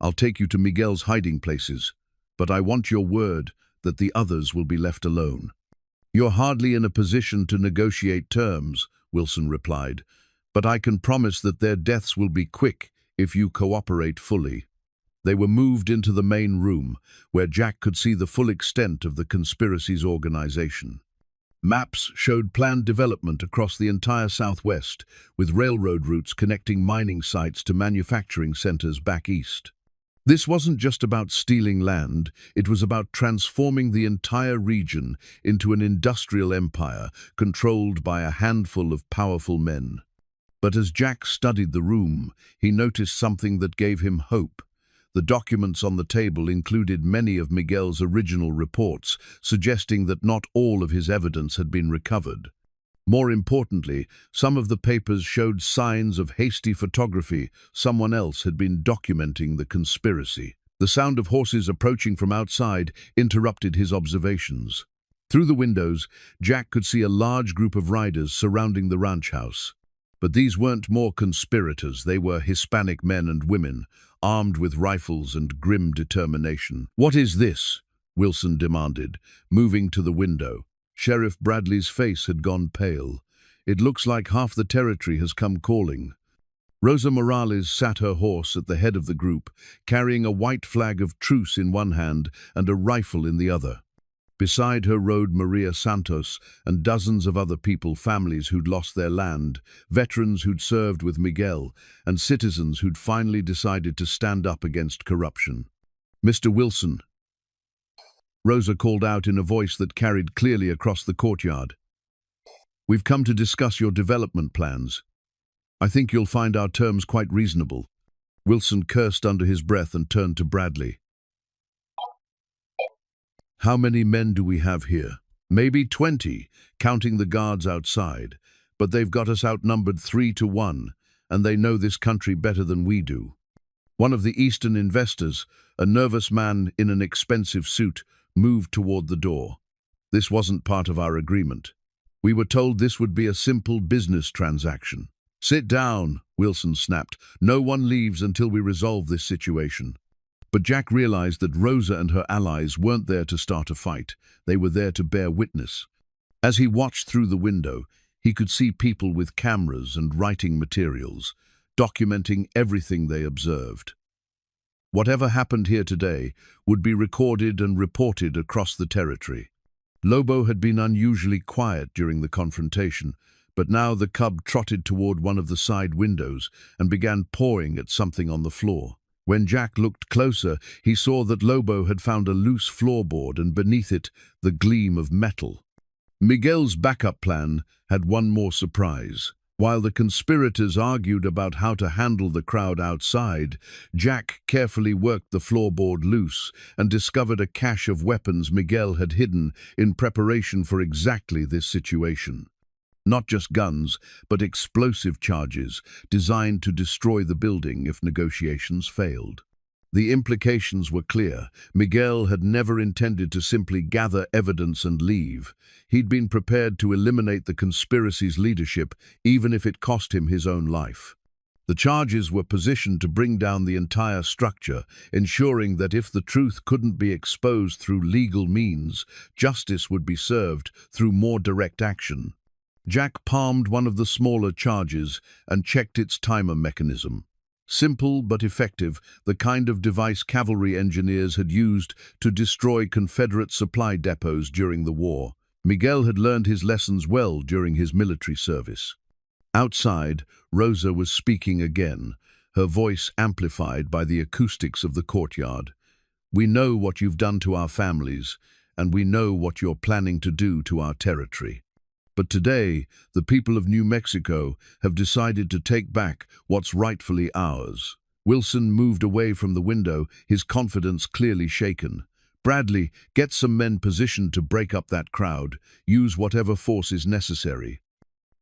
I'll take you to Miguel's hiding places, but I want your word that the others will be left alone. You're hardly in a position to negotiate terms, Wilson replied, but I can promise that their deaths will be quick if you cooperate fully. They were moved into the main room, where Jack could see the full extent of the conspiracy's organization. Maps showed planned development across the entire Southwest, with railroad routes connecting mining sites to manufacturing centers back east. This wasn't just about stealing land, it was about transforming the entire region into an industrial empire controlled by a handful of powerful men. But as Jack studied the room, he noticed something that gave him hope. The documents on the table included many of Miguel's original reports, suggesting that not all of his evidence had been recovered. More importantly, some of the papers showed signs of hasty photography. Someone else had been documenting the conspiracy. The sound of horses approaching from outside interrupted his observations. Through the windows, Jack could see a large group of riders surrounding the ranch house. But these weren't more conspirators, they were Hispanic men and women, armed with rifles and grim determination. What is this? Wilson demanded, moving to the window. Sheriff Bradley's face had gone pale. It looks like half the territory has come calling. Rosa Morales sat her horse at the head of the group, carrying a white flag of truce in one hand and a rifle in the other. Beside her rode Maria Santos and dozens of other people, families who'd lost their land, veterans who'd served with Miguel, and citizens who'd finally decided to stand up against corruption. Mr. Wilson, Rosa called out in a voice that carried clearly across the courtyard. We've come to discuss your development plans. I think you'll find our terms quite reasonable." Wilson cursed under his breath and turned to Bradley. "How many men do we have here?" "Maybe 20, counting the guards outside. But they've got us outnumbered 3-1, and they know this country better than we do." One of the Eastern investors, a nervous man in an expensive suit, moved toward the door. "This wasn't part of our agreement. We were told this would be a simple business transaction." "Sit down," Wilson snapped. "No one leaves until we resolve this situation." But Jack realized that Rosa and her allies weren't there to start a fight. They were there to bear witness. As he watched through the window, he could see people with cameras and writing materials, documenting everything they observed. Whatever happened here today would be recorded and reported across the territory. Lobo had been unusually quiet during the confrontation, but now the cub trotted toward one of the side windows and began pawing at something on the floor. When Jack looked closer, he saw that Lobo had found a loose floorboard and beneath it the gleam of metal. Miguel's backup plan had one more surprise. While the conspirators argued about how to handle the crowd outside, Jack carefully worked the floorboard loose and discovered a cache of weapons Miguel had hidden in preparation for exactly this situation. Not just guns, but explosive charges designed to destroy the building if negotiations failed. The implications were clear. Miguel had never intended to simply gather evidence and leave. He'd been prepared to eliminate the conspiracy's leadership, even if it cost him his own life. The charges were positioned to bring down the entire structure, ensuring that if the truth couldn't be exposed through legal means, justice would be served through more direct action. Jack palmed one of the smaller charges and checked its timer mechanism. Simple but effective, the kind of device cavalry engineers had used to destroy Confederate supply depots during the war. Miguel had learned his lessons well during his military service. Outside, Rosa was speaking again, her voice amplified by the acoustics of the courtyard. "We know what you've done to our families, and we know what you're planning to do to our territory. But today, the people of New Mexico have decided to take back what's rightfully ours." Wilson moved away from the window, his confidence clearly shaken. "Bradley, get some men positioned to break up that crowd. Use whatever force is necessary."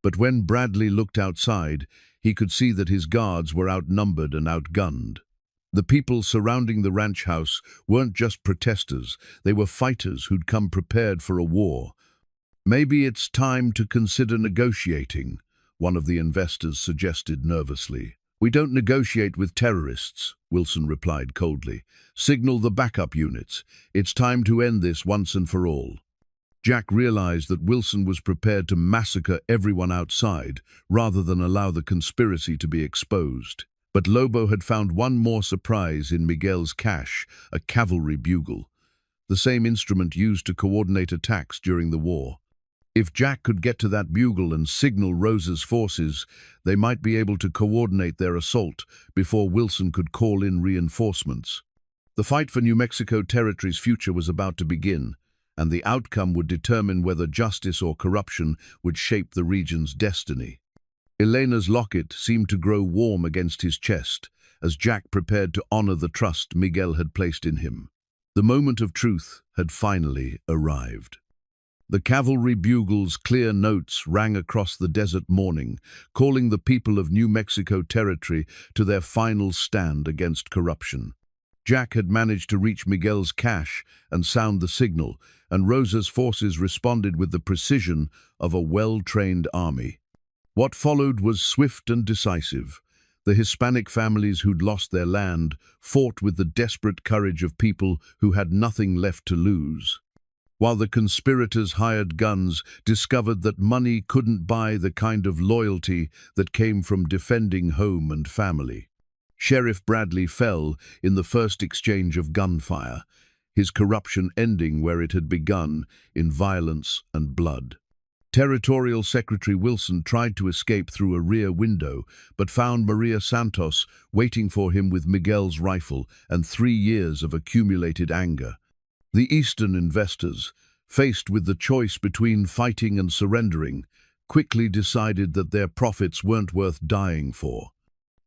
But when Bradley looked outside, he could see that his guards were outnumbered and outgunned. The people surrounding the ranch house weren't just protesters, they were fighters who'd come prepared for a war. "Maybe it's time to consider negotiating," one of the investors suggested nervously. "We don't negotiate with terrorists," Wilson replied coldly. "Signal the backup units. It's time to end this once and for all." Jack realized that Wilson was prepared to massacre everyone outside rather than allow the conspiracy to be exposed. But Lobo had found one more surprise in Miguel's cache, a cavalry bugle, the same instrument used to coordinate attacks during the war. If Jack could get to that bugle and signal Rosa's forces, they might be able to coordinate their assault before Wilson could call in reinforcements. The fight for New Mexico Territory's future was about to begin, and the outcome would determine whether justice or corruption would shape the region's destiny. Elena's locket seemed to grow warm against his chest as Jack prepared to honor the trust Miguel had placed in him. The moment of truth had finally arrived. The cavalry bugle's clear notes rang across the desert morning, calling the people of New Mexico Territory to their final stand against corruption. Jack had managed to reach Miguel's cache and sound the signal, and Rosa's forces responded with the precision of a well-trained army. What followed was swift and decisive. The Hispanic families who'd lost their land fought with the desperate courage of people who had nothing left to lose, while the conspirators hired guns discovered that money couldn't buy the kind of loyalty that came from defending home and family. Sheriff Bradley fell in the first exchange of gunfire, his corruption ending where it had begun, in violence and blood. Territorial Secretary Wilson tried to escape through a rear window, but found Maria Santos waiting for him with Miguel's rifle and 3 years of accumulated anger. The Eastern investors, faced with the choice between fighting and surrendering, quickly decided that their profits weren't worth dying for.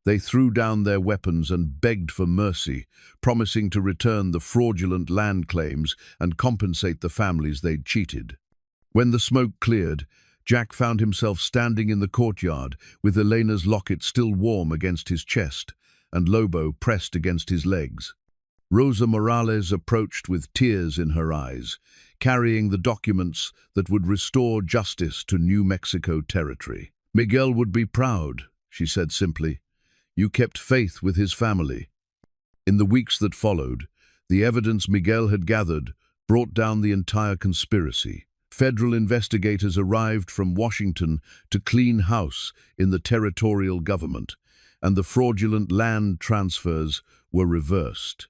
They threw down their weapons and begged for mercy, promising to return the fraudulent land claims and compensate the families they'd cheated. When the smoke cleared, Jack found himself standing in the courtyard with Elena's locket still warm against his chest and Lobo pressed against his legs. Rosa Morales approached with tears in her eyes, carrying the documents that would restore justice to New Mexico territory. "Miguel would be proud," she said simply. "You kept faith with his family." In the weeks that followed, the evidence Miguel had gathered brought down the entire conspiracy. Federal investigators arrived from Washington to clean house in the territorial government, and the fraudulent land transfers were reversed.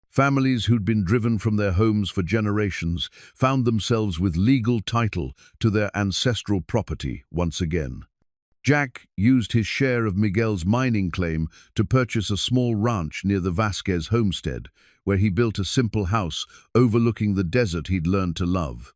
Families who'd been driven from their homes for generations found themselves with legal title to their ancestral property once again. Jack used his share of Miguel's mining claim to purchase a small ranch near the Vasquez homestead, where he built a simple house overlooking the desert he'd learned to love.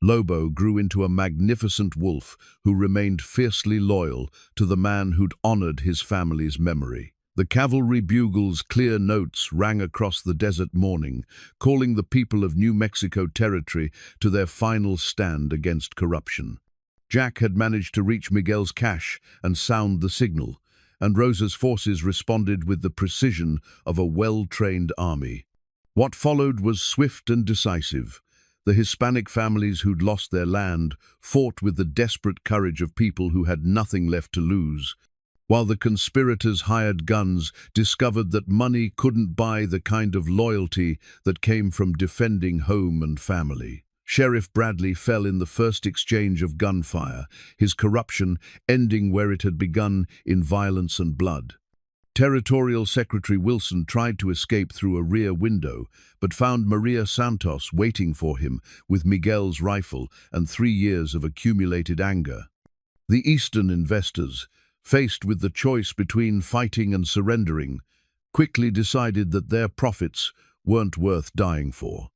Lobo grew into a magnificent wolf who remained fiercely loyal to the man who'd honored his family's memory. The cavalry bugle's clear notes rang across the desert morning, calling the people of New Mexico territory to their final stand against corruption. Jack had managed to reach Miguel's cache and sound the signal, and Rosa's forces responded with the precision of a well-trained army. What followed was swift and decisive. The Hispanic families who'd lost their land fought with the desperate courage of people who had nothing left to lose, while the conspirators hired guns discovered that money couldn't buy the kind of loyalty that came from defending home and family. Sheriff Bradley fell in the first exchange of gunfire, his corruption ending where it had begun in violence and blood. Territorial Secretary Wilson tried to escape through a rear window, but found Maria Santos waiting for him with Miguel's rifle and 3 years of accumulated anger. The Eastern investors, faced with the choice between fighting and surrendering, quickly decided that their profits weren't worth dying for.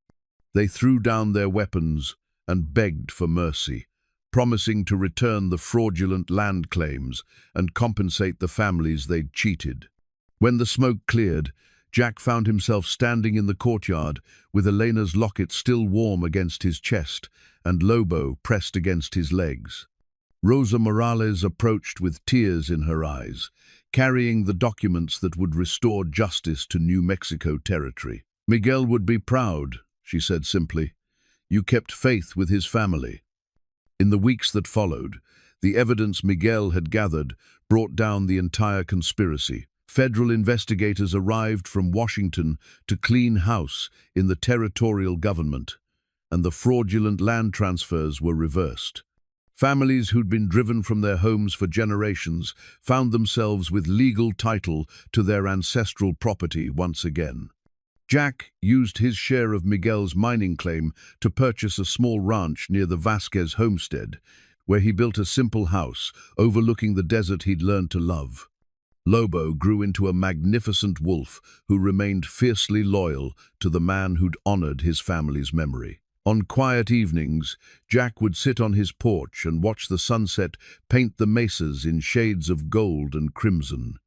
They threw down their weapons and begged for mercy, promising to return the fraudulent land claims and compensate the families they'd cheated. When the smoke cleared, Jack found himself standing in the courtyard with Elena's locket still warm against his chest and Lobo pressed against his legs. Rosa Morales approached with tears in her eyes, carrying the documents that would restore justice to New Mexico territory. "Miguel would be proud," she said simply. "You kept faith with his family." In the weeks that followed, the evidence Miguel had gathered brought down the entire conspiracy. Federal investigators arrived from Washington to clean house in the territorial government, and the fraudulent land transfers were reversed. Families who'd been driven from their homes for generations found themselves with legal title to their ancestral property once again. Jack used his share of Miguel's mining claim to purchase a small ranch near the Vasquez homestead, where he built a simple house overlooking the desert he'd learned to love. Lobo grew into a magnificent wolf who remained fiercely loyal to the man who'd honored his family's memory. On quiet evenings, Jack would sit on his porch and watch the sunset paint the mesas in shades of gold and crimson.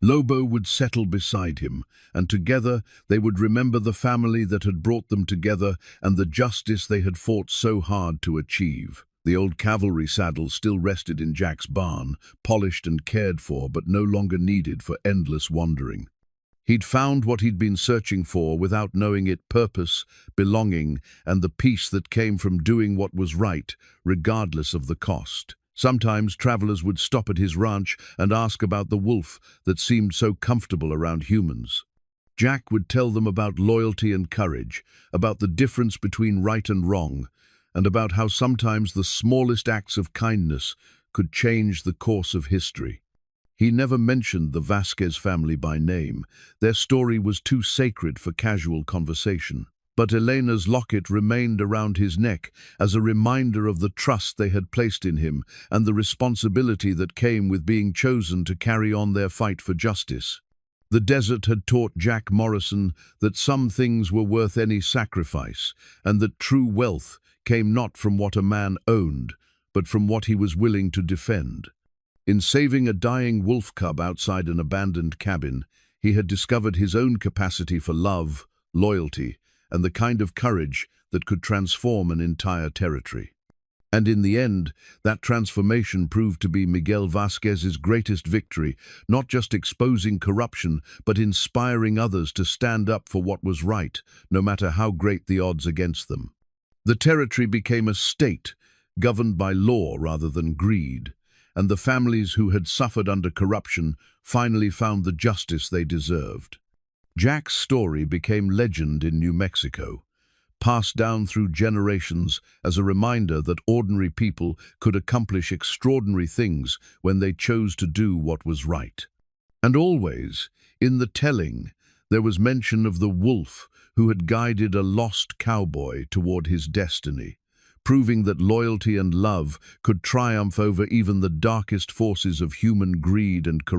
Lobo would settle beside him, and together they would remember the family that had brought them together and the justice they had fought so hard to achieve. The old cavalry saddle still rested in Jack's barn, polished and cared for, but no longer needed for endless wandering. He'd found what he'd been searching for without knowing it: purpose, belonging, and the peace that came from doing what was right, regardless of the cost. Sometimes travelers would stop at his ranch and ask about the wolf that seemed so comfortable around humans. Jack would tell them about loyalty and courage, about the difference between right and wrong, and about how sometimes the smallest acts of kindness could change the course of history. He never mentioned the Vasquez family by name. Their story was too sacred for casual conversation. But Elena's locket remained around his neck as a reminder of the trust they had placed in him and the responsibility that came with being chosen to carry on their fight for justice. The desert had taught Jack Morrison that some things were worth any sacrifice, and that true wealth came not from what a man owned, but from what he was willing to defend. In saving a dying wolf cub outside an abandoned cabin, he had discovered his own capacity for love, loyalty, and the kind of courage that could transform an entire territory. And in the end, that transformation proved to be Miguel Vasquez's greatest victory, not just exposing corruption, but inspiring others to stand up for what was right, no matter how great the odds against them. The territory became a state, governed by law rather than greed, and the families who had suffered under corruption finally found the justice they deserved. Jack's story became legend in New Mexico, passed down through generations as a reminder that ordinary people could accomplish extraordinary things when they chose to do what was right. And always, in the telling, there was mention of the wolf who had guided a lost cowboy toward his destiny, proving that loyalty and love could triumph over even the darkest forces of human greed and corruption.